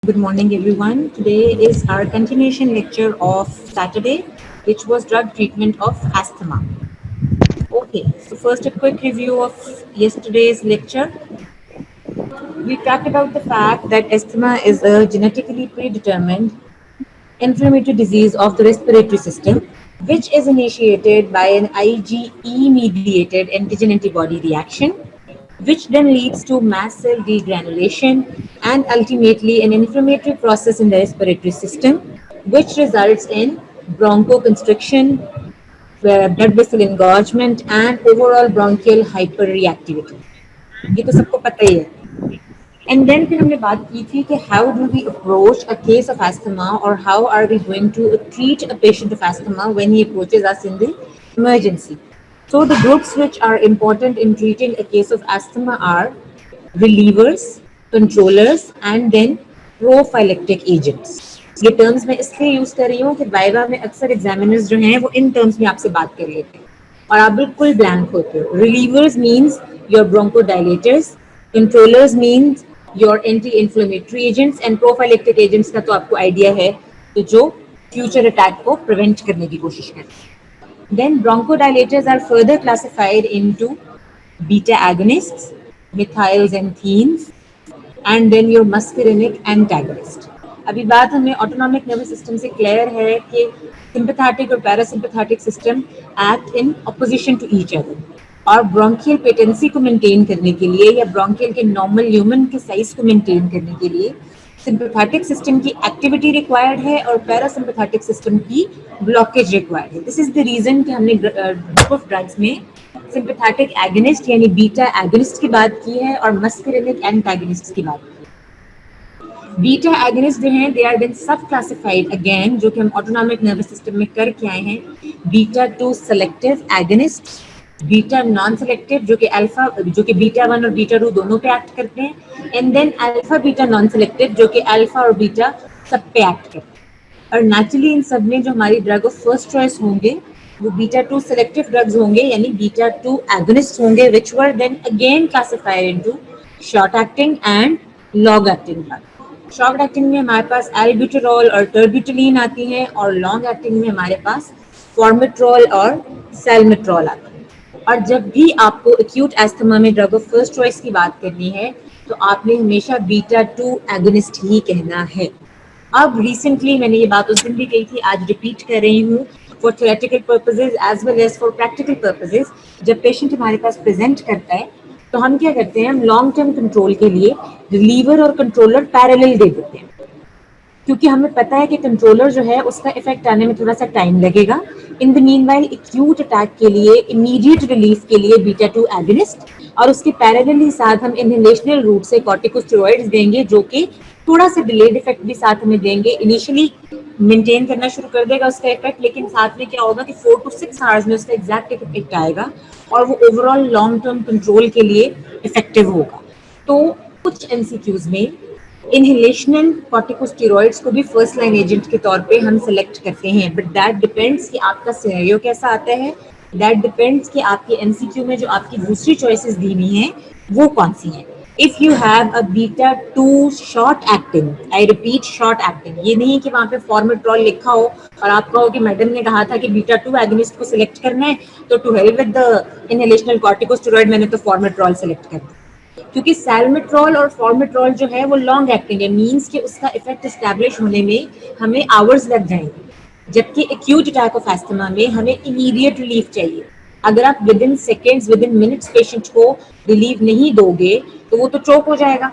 Good morning, everyone. Today is our continuation lecture of Saturday, which was drug treatment of asthma. Okay, so first a quick review of yesterday's lecture. We talked about the fact that asthma is a genetically predetermined inflammatory disease of the respiratory system, which is initiated by an IgE mediated antigen antibody reaction, which then leads to mass cell degranulation and ultimately an inflammatory process in the respiratory system, which results in bronchoconstriction, blood vessel engorgement, and overall bronchial hyperreactivity. ये तो सबको पता ही है. And then फिर हमने बात की थी कि how do we approach a case of asthma or how are we going to treat a patient of asthma when he approaches us in the emergency. So the groups which are important in treating a case of asthma are relievers, controllers and then prophylactic agents. ये terms मैं इसलिए use कर रही हूँ कि viva में अक्सर examiners जो हैं वो इन टर्म्स में आपसे बात कर लेते हैं और आप बिल्कुल ब्लैंक होते हो. Relievers means your bronchodilators, controllers means your anti inflammatory agents and prophylactic agents का तो आपको आइडिया है तो जो फ्यूचर अटैक को प्रिवेंट करने की कोशिश करते हैं. Then bronchodilators are further classified into beta agonists, methylxanthines, and then your muscarinic antagonist. अभी बात हमें ऑटोनॉमिक नर्वस सिस्टम से क्लियर है कि सिंपैथेटिक और parasympathetic system act in opposition to each other और ब्रोंकियल पेटेंसी को मेंटेन करने के लिए या ब्रोंकियल के नॉर्मल ल्यूमन के साइज को मेंटेन करने के लिए सिंपैथेटिक सिस्टम की एक्टिविटी रिक्वायर्ड है और पैरासिम्पैथेटिक सिस्टम की ब्लॉकेज रिक्वायर्ड है. दिस इज द रीजन कि हमने ग्रुप ऑफ ड्रग्स में सिंपैथेटिक एगोनिस्ट यानी बीटा एगोनिस्ट की बात की है और मस्करिनिक एंटागोनिस्ट की बात की. बीटा एगोनिस्ट जो हैं दे आर देन सब क्लासिफाइड अगेन, जो कि हम ऑटोनॉमिक नर्वस सिस्टम में करके आए हैं, beta 2 selective agonist, beta non selective जो कि अल्फा जो कि बीटा 1 और बीटा 2 दोनों पे एक्ट करते हैं, and then alpha beta non selective जो कि अल्फा और बीटा सब पे एक्ट करते हैं. और नेचुरली इन सब में जो हमारी ड्रग ऑफ फर्स्ट चॉइस होंगे वो बीटा 2 सेलेक्टिव ड्रग्स होंगे यानी बीटा 2 एगोनिस्ट होंगे, which were then again classified into short acting and long acting drug. Short acting में हमारे पास एल्ब्यूटेरॉल और टर्बिटुलिन आती हैं और लॉन्ग एक्टिंग में हमारे पास फॉर्मेट्रॉल और सैल्मेट्रॉल आती है. और जब भी आपको एक्यूट एस्थमा में ड्रग ऑफ फर्स्ट चॉइस की बात करनी है तो आपने हमेशा बीटा 2 एगोनिस्ट ही कहना है. अब रिसेंटली मैंने ये बात उस दिन भी कही थी, आज रिपीट कर रही हूँ for theoretical purposes as well as for practical purposes. जब पेशेंट हमारे पास प्रेजेंट करता है तो हम क्या करते हैं, हम लॉन्ग टर्म कंट्रोल के लिए रिलीवर और कंट्रोलर पैरेलल दे देते हैं क्योंकि हमें पता है कि कंट्रोलर जो है उसका इफेक्ट आने में थोड़ा सा टाइम लगेगा. In the meanwhile acute attack के लिए इमीडिएट रिलीफ के लिए बीटा 2 एगोनिस्ट और उसके पैरेलली साथ हम इनहेलेशनल रूट से कॉर्टिकोस्टेरॉइड्स देंगे जो कि थोड़ा सा डिलेड इफेक्ट भी साथ हमें देंगे. इनिशियली मेंटेन करना शुरू कर देगा उसका इफेक्ट, लेकिन साथ में क्या होगा कि 4 to 6 आवर्स में उसका एग्जैक्ट इफेक्ट आएगा और वो ओवरऑल लॉन्ग टर्म कंट्रोल के लिए इफेक्टिव होगा. तो कुछ एमसीक्यूज में इनहेलेशनल कॉर्टिकोस्टेरॉइड्स को भी फर्स्ट लाइन एजेंट के तौर पे हम सेलेक्ट करते हैं, बट दैट डिपेंड्स कि आपका सिनेरियो कैसा आता है. दैट डिपेंड्स कि आपके एमसीक्यू में जो आपकी दूसरी चॉइसेस दी हुई हैं वो कौन सी हैं. If you have a beta 2 short acting, I repeat short acting, ये नहीं कि वहां पे फॉर्मेट्रॉल लिखा हो और आप कहो कि मैडम ने कहा था कि बीटा 2 एगोनिस्ट को सिलेक्ट करना है तो to help with the inhalational corticosteroid मैंने तो फॉर्मेट्रॉल सेलेक्ट कर दिया. क्योंकि सैल्मेट्रॉल और फॉर्मेट्रॉल जो है वो लॉन्ग एक्टिंग है, मींस कि उसका इफेक्ट एस्टैब्लिश होने में हमें आवर्स लग जाएंगे, जबकि एक्यूट अटैक ऑफ एस्थमा में हमें इमीडिएट रिलीफ चाहिए. अगर आप with in seconds with in minutes patient को रिलीफ नहीं दोगे तो वो तो चोक हो जाएगा.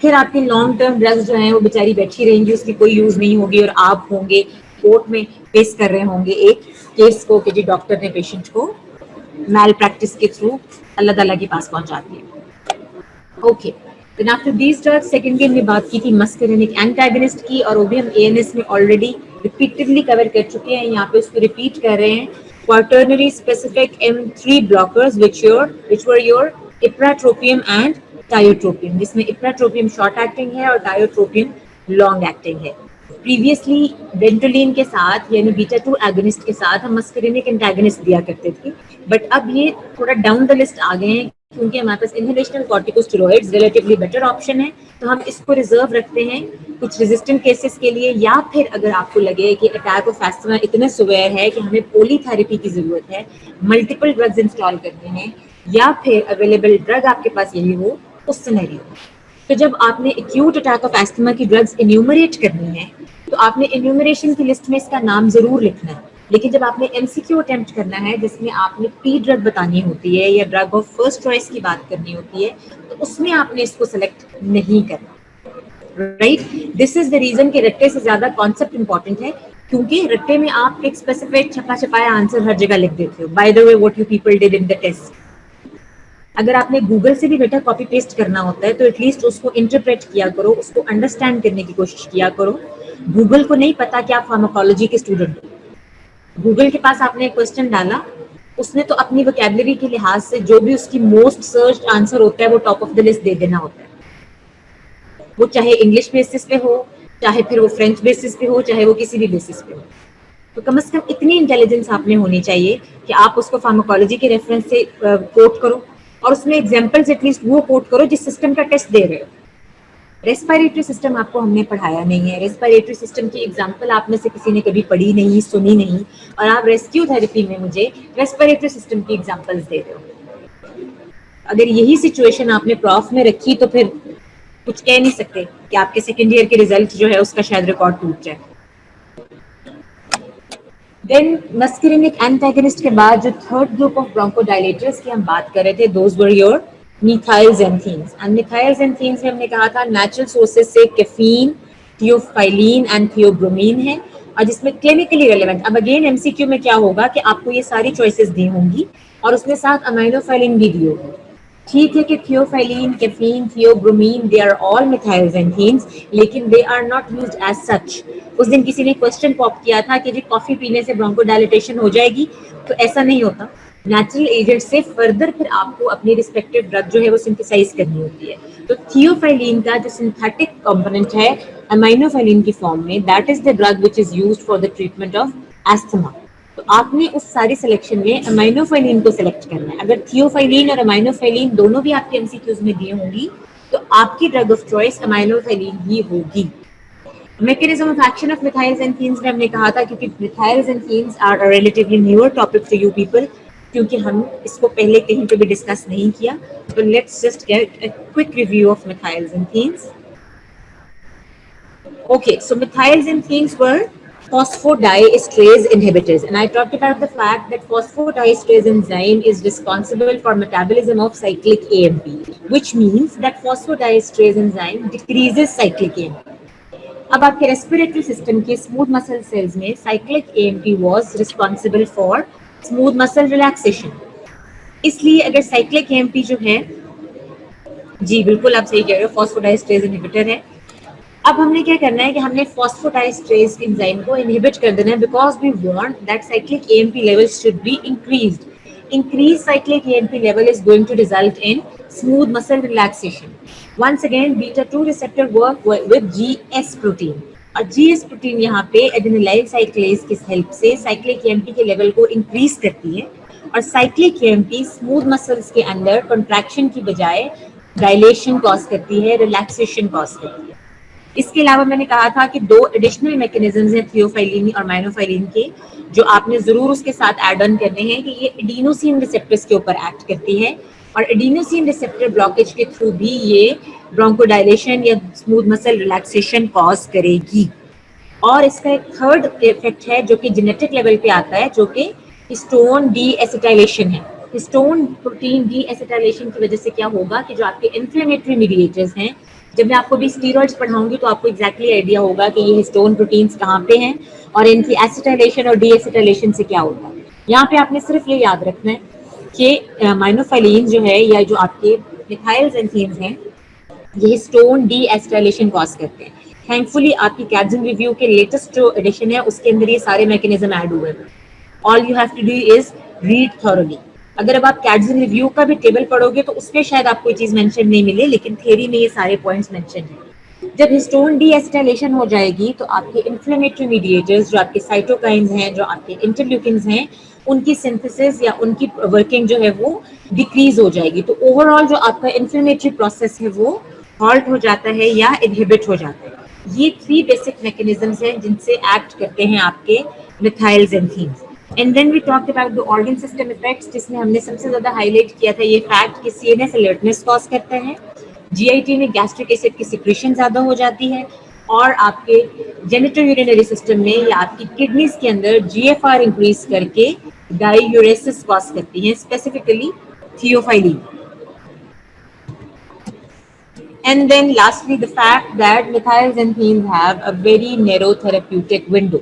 फिर आपकी लॉन्ग टर्म ड्रग्स जो है वो बेचारी बैठी रहेंगी, उसकी कोई यूज नहीं होगी और आप होंगे कोर्ट में फेस कर रहे होंगे एक केस को कि जी डॉक्टर ने पेशेंट को मैल प्रैक्टिस के थ्रू अल्लाह ताला के पास पहुंचा दिया. Okay, then after these drugs secondly हमने बात की थी मस्करिनिक एंटागोनिस्ट की और वो भी हम एएनएस में ऑलरेडी रिपीटेडली कवर कर चुके हैं, यहाँ पे उसको रिपीट कर रहे हैं. Quaternary specific M3 blockers which were your ipratropium and tiotropium, जिसमें ipratropium शॉर्ट एक्टिंग है और tiotropium लॉन्ग एक्टिंग है. प्रीवियसली वेंटोलिन के साथ यानी बीटा 2 एगोनिस्ट के साथ हम मस्करिनिक एंटागोनिस्ट दिया करते थे, बट अब ये थोड़ा डाउन द लिस्ट आ गए हैं क्योंकि हमारे पास inhalational corticosteroids relatively better option है, तो हम इसको रिजर्व रखते हैं कुछ रेजिस्टेंट केसेस के लिए, या फिर अगर आपको लगे कि अटैक ऑफ एस्थमा इतने सुवेयर है कि हमें पॉलीथेरेपी की जरूरत है, मल्टीपल ड्रग्स इंस्टॉल करने हैं, या फिर अवेलेबल ड्रग आपके पास यही हो, उस सिनेरियो। तो जब आपने एक्यूट अटैक ऑफ एस्थमा की ड्रग्स इन्यूमरेट करनी है, तो आपने इन्यूमरेशन की लिस्ट में इसका नाम जरूर लिखना है। लेकिन जब आपने एमसीक्यू अटेम्प्ट करना है जिसमें आपने पी ड्रग बतानी होती है या ड्रग ऑफ फर्स्ट चॉइस की बात करनी होती है, तो उसमें आपने इसको सेलेक्ट नहीं करना, right. This is the reason कि रट्टे से ज्यादा कॉन्सेप्ट इंपॉर्टेंट है, क्योंकि रट्टे में आप एक स्पेसिफिक छपा छपाया आंसर हर जगह लिख देते हो, by the way what you people did in the test. अगर आपने गूगल से भी बेटा कॉपी पेस्ट करना होता है तो एटलीस्ट उसको इंटरप्रेट किया करो, उसको अंडरस्टैंड करने की कोशिश किया करो। गूगल को नहीं पता कि आप फार्माकोलॉजी के स्टूडेंट हो। गूगल के पास आपने एक क्वेश्चन डाला, उसने तो अपनी वोकैबुलरी के लिहाज से जो भी उसकी मोस्ट सर्च आंसर होता है वो टॉप ऑफ द लिस्ट दे देना होता है, वो चाहे इंग्लिश बेसिस पे हो, चाहे फिर वो फ्रेंच बेसिस पे हो, चाहे वो किसी भी बेसिस पे हो। तो कम से कम इतनी इंटेलिजेंस आप में होनी चाहिए कि आप उसको फार्माकोलॉजी के रेफरेंस से कोट करो, और उसमें एग्जाम्पल्स एटलीस्ट वो कोट करो जिस सिस्टम का टेस्ट दे रहे हो। रेस्पिरेटरी सिस्टम आपको हमने पढ़ाया नहीं है, रेस्पिरेटरी सिस्टम की एग्जांपल आप में से किसी ने कभी पढ़ी नहीं, सुनी नहीं, और आप रेस्क्यू थेरेपी में मुझे रेस्पिरेटरी सिस्टम की एग्जांपल्स दे रहे हो। अगर यही सिचुएशन आपने प्रॉफ में रखी तो फिर कुछ कह नहीं सकते कि आपके सेकेंड ईयर के रिजल्ट जो है उसका शायद रिकॉर्ड टूट जाए। देन मस्करिनिक एंटागनिस्ट के बाद जो थर्ड ग्रुप ऑफ ब्रोंकोडायलेटर्स की हम बात कर रहे थे, दोज वर योर मिथाइलजेंथीन्स। एंड मिथाइलजेंथीन्स में हमने कहा था नेचुरल सोर्सेज से कैफीन, थियोफाइलिन एंड थियोब्रोमीन है, और जिसमें क्लिनिकली रेलेवेंट, अब अगेन एमसीक्यू में क्या होगा कि आपको ये सारी चॉइसेस दी होंगी और उसमें साथ अमाइनोफाइलिन भी दी होगी। ठीक है कि theophylline, caffeine, theobromine, they are all methylxanthines, लेकिन they are not used as such. उस दिन किसी ने क्वेश्चन पॉप किया था कि जी कॉफी पीने से ब्रोंकोडायलेटेशन हो जाएगी, तो ऐसा नहीं होता। नेचुरल एजेंट से फर्दर फिर आपको अपनी रिस्पेक्टिव ड्रग जो है वो सिंथेसाइज करनी होती है। तो थियोफाइलिन का जो सिंथेटिक कंपोनेंट है अमाइनोफाइलिन की फॉर्म में, that is the drug which is used for the treatment of asthma. तो आपने उस सारी सिलेक्शन में अमाइनोफाइलिन को सिलेक्ट करना है। अगर थियोफाइलिन और अमाइनोफाइलिन दोनों भी आपके एमसीक्यूज में दी होंगी तो आपकी ड्रग ऑफ चॉइस अमाइनोफाइलिन ही होगी। Mechanism of action of methylxanthines में हमने कहा था, क्योंकि methylxanthines are a relatively newer topic for you people, क्योंकि हम इसको पहले कहीं पे भी डिस्कस नहीं किया, तो let's just get a quick review of methylxanthines. Okay, so methylxanthines were phosphodiesterase inhibitors, and I talked about the fact that phosphodiesterase enzyme is responsible for metabolism of cyclic AMP, which means that phosphodiesterase enzyme decreases cyclic AMP. अब आपके respiratory system के smooth muscle cells में cyclic AMP was responsible for smooth muscle relaxation. इसलिए अगर cyclic AMP जो है, जी बिल्कुल आप सही कह रहे हो, फॉस्फोडाइस्ट्रेज इनहिबिटर है। अब हमने क्या करना है कि हमने फॉस्फोडाइस्ट्रेज एंजाइम को इनहिबिट कर देना है, because we want that cyclic AMP levels should be increased. Increased cyclic AMP level is going to result in smooth muscle relaxation. Once again, beta 2 receptor work with GS protein, और GS protein यहाँ पे एडेनिलाइल साइक्लेज की help से cyclic AMP के level को increase करती है, और साइक्लिक AMP स्मूथ मसल्स के अंदर कंट्रैक्शन की बजाय डायलेशन कॉज करती है, रिलैक्सेशन कॉज करती है। इसके अलावा मैंने कहा था कि दो एडिशनल मैकेनिज्म्स हैं थियोफाइलिन और माइनोफाइलिन के, जो आपने जरूर उसके साथ ऐड ऑन करने हैं, कि ये एडिनोसिन रिसेप्टर्स के ऊपर एक्ट करती है, और एडिनोसिन रिसेप्टर ब्लॉकेज के थ्रू भी ये ब्रोंकोडायलेशन या स्मूथ मसल रिलैक्सेशन कॉज करेगी। और इसका एक थर्ड इफेक्ट है जो कि जेनेटिक लेवल पे आता है, जो कि हिस्टोन डी एसिटाइलेशन है। हिस्टोन प्रोटीन डी एसिटाइलेशन की वजह से क्या होगा कि जो आपके इन्फ्लेमेटरी मीडिएटर्स हैं, जब मैं आपको भी स्टीरॉइड्स पढ़ाऊंगी तो आपको एग्जैक्टली आइडिया होगा कि ये हिस्टोन प्रोटीन्स कहाँ पे हैं और इनकी एसिटाइलेशन और डी एसिटाइलेशन से क्या होता है। यहाँ पे आपने सिर्फ ये याद रखना है कि माइनोफाइलिन जो है या जो आपके मिथाइलजेंथीन्स हैं, ये हिस्टोन डी एसिटाइलेशन कॉज करते हैं। थैंकफुली आपकी कैड्सन रिव्यू के लेटेस्ट जो एडिशन है उसके अंदर ये सारे मैकेनिज्म ऐड हुए हैं। All you have to do is read thoroughly. अगर अब आप कैड्सन रिव्यू का भी टेबल पढ़ोगे तो उसमें शायद आपको ये चीज मेंशन नहीं मिले, लेकिन थ्योरी में ये सारे पॉइंट्स मेंशन है। जब हिस्टोन डी एसिटाइलेशन हो जाएगी तो आपके इन्फ्लेमेटरी मीडिएटर्स, जो आपके साइटोकाइंस हैं, जो आपके इंटरल्यूकिन्स हैं, उनकी सिंथेसिस या उनकी वर्किंग जो है वो डिक्रीज हो जाएगी। तो ओवरऑल जो आपका इन्फ्लेमेटरी प्रोसेस है वो हॉल्ट हो जाता है या इनहिबिट हो जाता है। ये 3 बेसिक मैकेनिज्म्स हैं जिनसे एक्ट करते हैं आपके methylxanthines. And then we talked about the organ system effects, जिसमें हमने सबसे ज्यादा हाईलाइट किया था ये फैक्ट कि सीएनएस अलर्टनेस कॉज करता है, जीआईटी में गैस्ट्रिक एसिड की सिक्रीशन ज्यादा हो जाती है, और आपके जेनिटल यूरिनरी सिस्टम में या आपकी किडनीज के अंदर जीएफआर इंक्रीज करके डाययूरेसिस कॉज करती है, specifically theophylline. And then lastly, the fact that methylxanthines have a very narrow therapeutic window.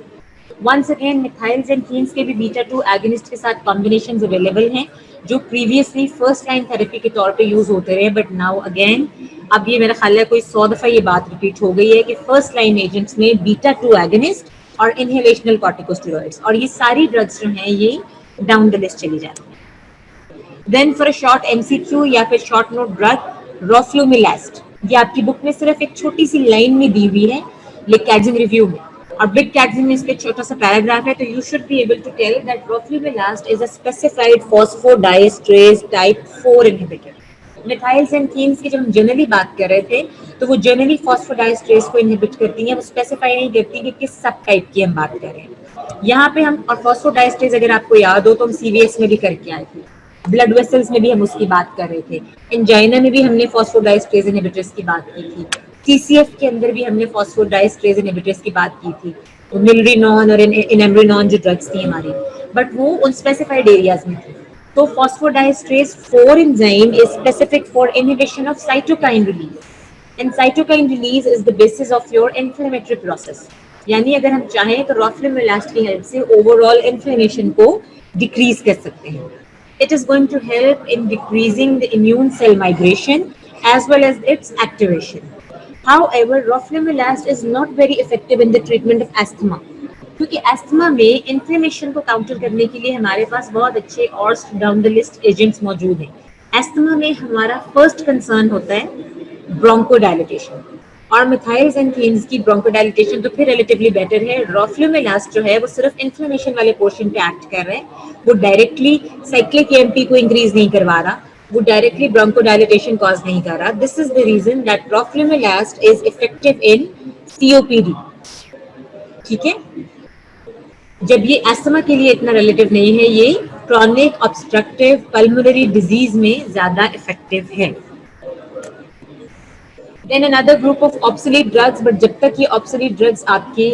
Once again, methylxanthines के भी बीटा 2 agonist के साथ combinations available हैं जो previously first line therapy के तौर पे यूज होते रहे, but now again अब ये मेरा ख्याल है कोई 100 दफा ये बात रिपीट हो गई है कि फर्स्ट लाइन एजेंट्स में बीटा 2 एगोनिस्ट और इनहेलेशनल कॉर्टिकोस्टेरॉइड्स, और ये सारी ड्रग्स जो हैं ये डाउन द लिस्ट चली जाती हैं। Then for a short MCQ या फिर शॉर्ट नोट ड्रग रोफ्लुमिलास्ट, ये आपकी बुक में सिर्फ एक छोटी सी लाइन में दी हुई है लिकाजिन रिव्यू में, और बिग कैजिन में इसके छोटा सा पैराग्राफ है, तो you should be able to tell that roflumilast is a specified phosphodiesterase type 4 inhibitor. Methylxanthines की जब हम जनरली बात कर रहे थे तो वो जनरली फॉस्फोडाइएस्ट्रेज को इनहिबिट करती हैं, वो स्पेसिफाई नहीं करती कि किस सब टाइप की हम बात कर रहे हैं। यहाँ पे हम, और फॉस्फोडाइएस्ट्रेज अगर आपको याद हो तो हम सीवीएस में भी करके आए थे, ब्लड वेसल्स में भी हम उसकी बात कर रहे थे, एंजाइना में भी हमने फॉस्फोडाइएस्ट्रेज इनहिबिटर्स की बात की थी, टीसीएफ के अंदर भी हमने फॉस्फोडाइएस्ट्रेज इनहिबिटर्स की बात की थी, मिलरिनॉन और इनएमरिनॉन जो ड्रग्स थी हमारी, बट वो उन स्पेसिफाइड एरियाज में थी। तो फॉस्फोडाइएस्ट्रेज 4 enzyme is specific for inhibition of cytokine release, and cytokine release is the basis of your inflammatory process. यानी अगर हम चाहें तो रोफ्लुमिलास्ट की हेल्प से ओवरऑल इन्फ्लेमेशन को डिक्रीज कर सकते हैं। It is going to help in decreasing the immune cell migration as well as its activation. However, roflumilast is not very effective in the treatment of asthma. क्योंकि asthma में inflammation को counter करने के लिए हमारे पास बहुत अच्छे और डाउन द लिस्ट एजेंट्स मौजूद हैं। एस्थमा में हमारा फर्स्ट कंसर्न होता है ब्रोंकोडायलिटेशन, और मिथाइलजेंथीन्स की ब्रोंकोडायलिटेशन तो फिर रिलेटिवली बेटर है। रोफ्लुमिलास्ट जो है वो सिर्फ इन्फ्लेमेशन वाले पोर्शन पे एक्ट कर रहे हैं, वो डायरेक्टली साइक्लिक एएमपी को इंक्रीज नहीं करवा रहा, वो डायरेक्टली ब्रोंकोडायलिटेशन कॉज नहीं कर रहा। This is the reason that roflumilast is effective in COPD. ठीक है, जब ये एस्थमा के लिए इतना रिलेटिव नहीं है, ये क्रॉनिक ऑब्स्ट्रक्टिव पल्मोनरी डिजीज में ज्यादा इफेक्टिव है। Then another group of obsolete drugs, but जब तक ये ऑब्सोलीट ड्रग्स आपके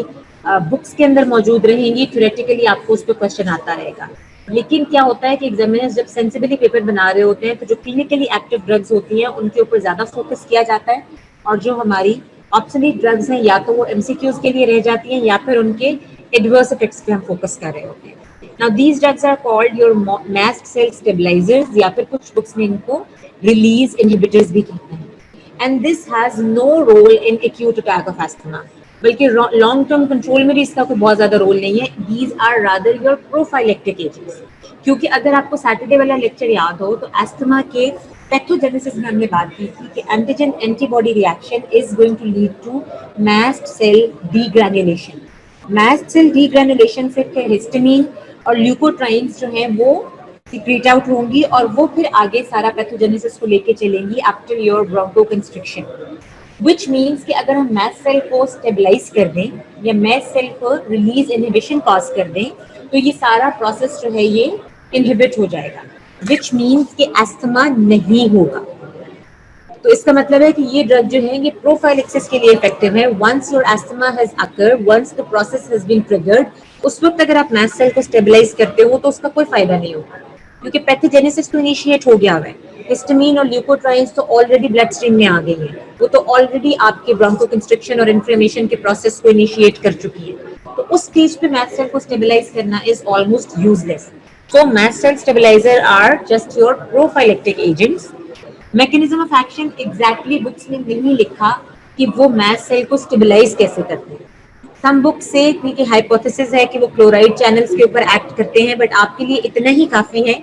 बुक्स के अंदर मौजूद रहेंगी, थ्योरेटिकली आपको उस पर क्वेश्चन आता रहेगा। लेकिन क्या होता है कि एग्जामिनर्स जब सेंसिबली पेपर बना रहे होते हैं तो जो क्लिनिकली एक्टिव ड्रग्स होती हैं उनके ऊपर ज्यादा फोकस किया जाता है, और जो हमारी ऑब्सोलीट ड्रग्स हैं या तो वो एमसीक्यूज के लिए रह जाती हैं या फिर उनके एडवर्स इफेक्ट्स पे हम फोकस कर रहे होते हैं। Now these drugs are called your mast cell stabilisers, या फिर कुछ बुक्स में इनको रिलीज इनहिबिटर्स भी कहते हैं। And this has no role in acute attack of asthma, बल्कि लॉन्ग टर्म कंट्रोल में भी इसका कोई बहुत ज्यादा रोल नहीं है। These are rather your prophylactic agents. क्योंकि अगर आपको सैटरडे वाला लेक्चर याद हो तो एस्थमा के पैथोजेनेसिस में हमने बात की थी कि antigen antibody reaction is going to lead to mast cell degranulation. Mast cell degranulation से फिर हिस्टामिन और ल्यूकोट्राइन्स जो हैं वो सीक्रेट आउट होंगी, और वो फिर आगे सारा पैथोजेनेसिस को लेके चलेंगी आफ्टर योर ब्रोंकोकंस्ट्रिक्शन। विच मीन्स कि अगर हम मास्ट सेल को स्टेबलाइज कर दें या मास्ट सेल को रिलीज इनहिबिशन कॉज कर दें तो ये सारा प्रोसेस जो है ये इनहिबिट हो जाएगा, विच मीन्स कि एस्थमा नहीं होगा। तो इसका मतलब है कि ये ड्रग जो है ये प्रोफाइलेक्सिस के लिए इफेक्टिव है। Once your asthma has occurred, once the process has been triggered, उस वक्त अगर आप मास्ट सेल को स्टेबलाइज करते हो तो उसका कोई फायदा नहीं होगा, क्योंकि पैथोजेनेसिस तो इनिशिएट हो गया है। हिस्टामिन और ल्यूकोट्राइन्स तो ऑलरेडी ब्लड स्ट्रीम में आ गई हैं, वो तो ऑलरेडी आपके ब्रोंकोकंस्ट्रिक्शन और इन्फ्लेमेशन के प्रोसेस को इनिशिएट कर चुकी है। तो उस स्टेज पे मास्ट सेल को स्टेबलाइज करना is almost useless. So mast cell stabiliser are just your prophylactic agents. Mechanism of action exactly books में नहीं लिखा कि वो मास्ट सेल को स्टेबलाइज कैसे करते हैं। सम बुक से क्योंकि हाइपोथेसिस है कि वो क्लोराइड चैनल्स के ऊपर एक्ट करते हैं, बट आपके लिए इतना ही काफी है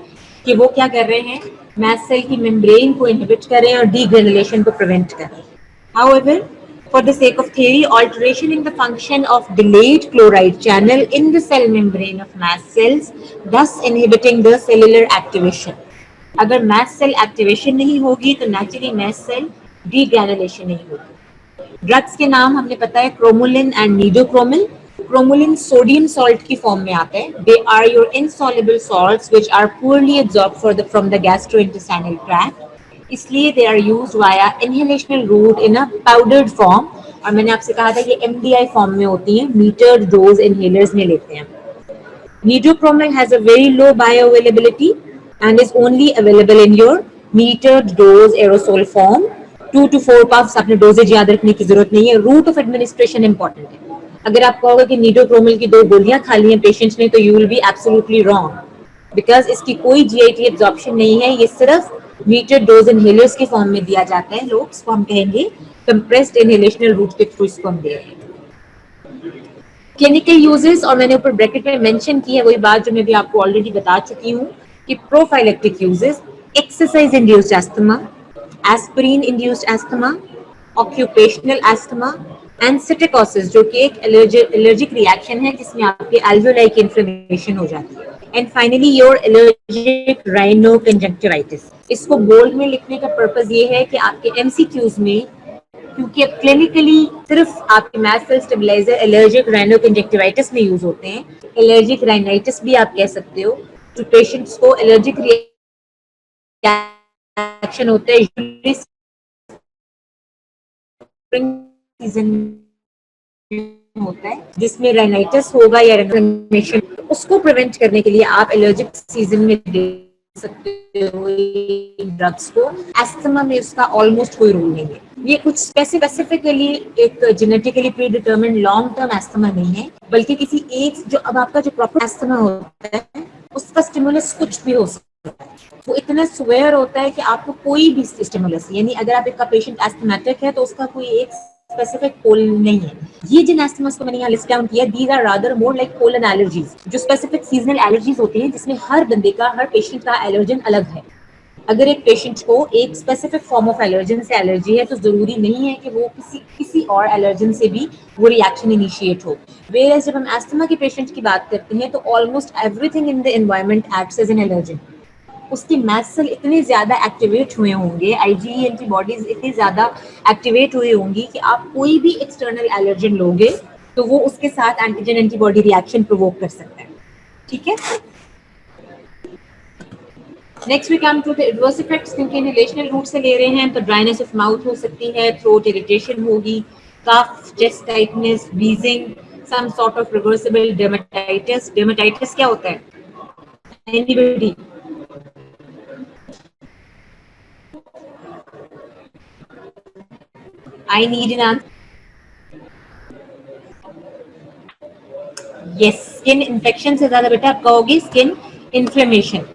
कि वो क्या कर रहे हैं, मास्ट सेल की मेम्ब्रेन को इनहिबिट कर रहे हैं और डीग्रेनुलेशन को प्रिवेंट कर रहे हैं। However For the sake of theory, alteration in the function of delayed chloride channel in the cell membrane of mast cells, thus inhibiting the cellular activation. अगर mast cell activation नहीं होगी तो naturally mast cell degranulation नहीं होगी. Drugs के नाम हमने पता है cromolyn and nedocromil. Cromolyn sodium salt की फॉर्म में आते हैं. They are your insoluble salts which are poorly absorbed from the gastrointestinal tract. इसलिए they are used via inhalational route in a powdered form. और मैंने आपसे कहा था ये एमडीआई फॉर्म में होती हैं, मीटर्ड डोज इनहेलर्स में लेते हैं. Needocromil has a very low bioavailability and is only available in your metered dose aerosol form. 2 to 4 puffs. आपने डोजेज याद रखने की जरूरत नहीं है. रूट ऑफ एडमिनिस्ट्रेशन इंपॉर्टेंट है. अगर आप कहोगे कि नीडोक्रोमिल की 2 गोलियां खा ली हैं पेशेंट्स ने तो you will be absolutely wrong, because इसकी कोई जीआईटी एब्जॉर्प्शन नहीं है. ये सिर्फ मीटर्ड डोज इनहेलर्स के फॉर्म में दिया जाता है. लोग इसको हम कहेंगे कंप्रेस्ड इनहेलेशनल रूट के थ्रू इसको हम दे रहे हैं. क्लिनिकल यूजेस, और मैंने ऊपर ब्रैकेट में मेंशन की है वही बात जो मैं भी आपको ऑलरेडी बता चुकी हूँ कि prophylactic uses, exercise induced asthma, aspirin induced asthma, occupational asthma and silicosis जो कि एक एलर्जिक रिएक्शन है जिसमें आपके एल्वेओलाई की इन्फ्लेमेशन हो जाती है. And finally your allergic rhinoconjunctivitis. इसको बोल्ड में लिखने का पर्पस ये है कि आपके एमसीक्यूज में, क्योंकि अब क्लिनिकली सिर्फ आपके मैस्ट सेल स्टेबलाइजर एलर्जिक राइनोकंजक्टिवाइटिस में यूज होते हैं. एलर्जिक राइनाइटिस भी आप कह सकते हो. तो पेशेंट्स को एलर्जिक रिएक्शन होता है सीजन होता है जिसमें राइनाइटिस होगा या इन्फ्लेमेशन. उसको प्रिवेंट करने के लिए आप एलर्जिक सीजन में दे सकते हो ड्रग्स को. एस्थमा में उसका ऑलमोस्ट कोई रोल नहीं है. ये कुछ स्पेसिफिकली एक जेनेटिकली प्रीडिटर्मिन्ड लॉन्ग टर्म एस्थमा नहीं है, बल्कि किसी एक जो अब आपका जो प्रॉपर एस्थमा होता है उसका स्टिमुलस कुछ भी हो सकता है. वो इतना स्वेयर होता है कि आपको कोई भी स्टिमुलस, यानी अगर आप एक पेशेंट एस्थमेटिक है तो उसका कोई एक स्पेसिफिक पोल नहीं है. ये जिन एस्थमास को मैंने यहाँ लिस्ट डाउन किया, these are rather more like pollen allergies, जो स्पेसिफिक सीजनल एलर्जीज होती हैं जिसमें हर बंदे का, हर पेशेंट का एलर्जन अलग है. अगर एक पेशेंट को एक स्पेसिफिक फॉर्म ऑफ एलर्जन से एलर्जी है तो जरूरी नहीं है कि वो किसी और एलर्जन से भी वो रिएक्शन इनिशिएट हो. वेयरएज जब हम एस्थमा के पेशेंट की बात करते हैं तो almost everything in the environment acts as an allergen. उसकी मैस्ट सेल इतने ज्यादा एक्टिवेट हुए होंगे, आईजीई एंटीबॉडीज इतनी ज्यादा एक्टिवेट हुई होंगी कि आप कोई भी एक्सटर्नल एलर्जन लोगे तो वो उसके साथ एंटीजन एंटीबॉडी रिएक्शन प्रोवोक कर सकता है. ठीक है. Next we come to the adverse effects. क्योंकि इनहेलेशनल रूट से ले रहे हैं तो ड्राइनेस ऑफ माउथ हो सकती है, थ्रोट इरिटेशन होगी, cough, chest tightness, wheezing, some sort of reversible dermatitis. Dermatitis क्या होता है? Anybody? I need an answer. Yes, skin infection से ज्यादा बेटा आप कहोगे स्किन इन्फ्लेमेशन.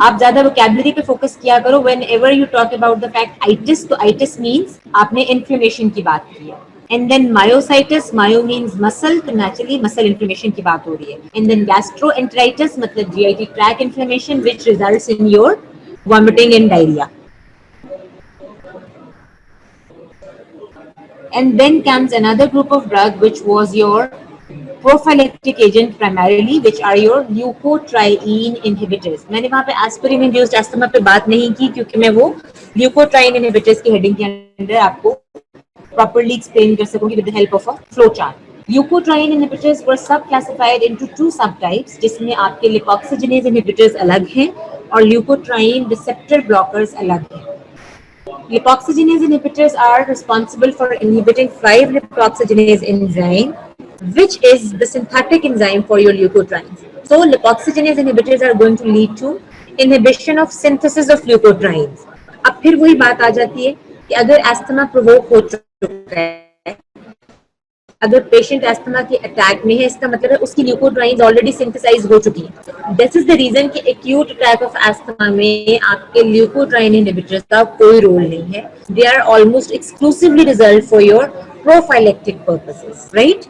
आप ज्यादा वोकैबुलरी पे फोकस किया करो. Whenever you talk about the fact itis, तो आइटिस मीन्स आपने इन्फ्लेमेशन की बात की है. And then myositis, myo means muscle, तो नेचुरली मसल इन्फ्लेमेशन की बात हो रही है. एंड देन गैस्ट्रोएंटेराइटिस मतलब GIT tract inflammation which results in your vomiting and diarrhoea. And then comes another group of drug which was your prophylactic agent primarily, which are your leukotriene inhibitors. मैंने वहाँ पे aspirin induced asthma पे बात नहीं की क्योंकि मैं वो leukotriene inhibitors की हेडिंग के अंदर आपको properly explain कर सकूंगी with the help of a flow chart. Leukotriene inhibitors were sub-classified into 2 subtypes, जिसमें आपके lipoxygenase inhibitors अलग हैं और leukotriene receptor blockers अलग हैं. Lipoxygenase inhibitors are responsible for inhibiting 5-lipoxygenase enzyme, which is the synthetic enzyme for your leukotrienes. So, lipoxygenase inhibitors are going to lead to inhibition of synthesis of leukotrienes. अब फिर वही बात आ जाती है कि अगर एस्थमा प्रोवोक हो चुका है, अगर पेशेंट एस्थमा के अटैक में है, इसका मतलब है उसकी ल्यूकोट्राइन्स ऑलरेडी सिंथेसाइज हो चुकी है. दिस इज द रीजन कि एक्यूट अटैक ऑफ एस्थमा में आपके ल्यूकोट्राइन इनहिबिटर्स का कोई रोल नहीं है. They are almost exclusively reserved for your prophylactic purposes, right?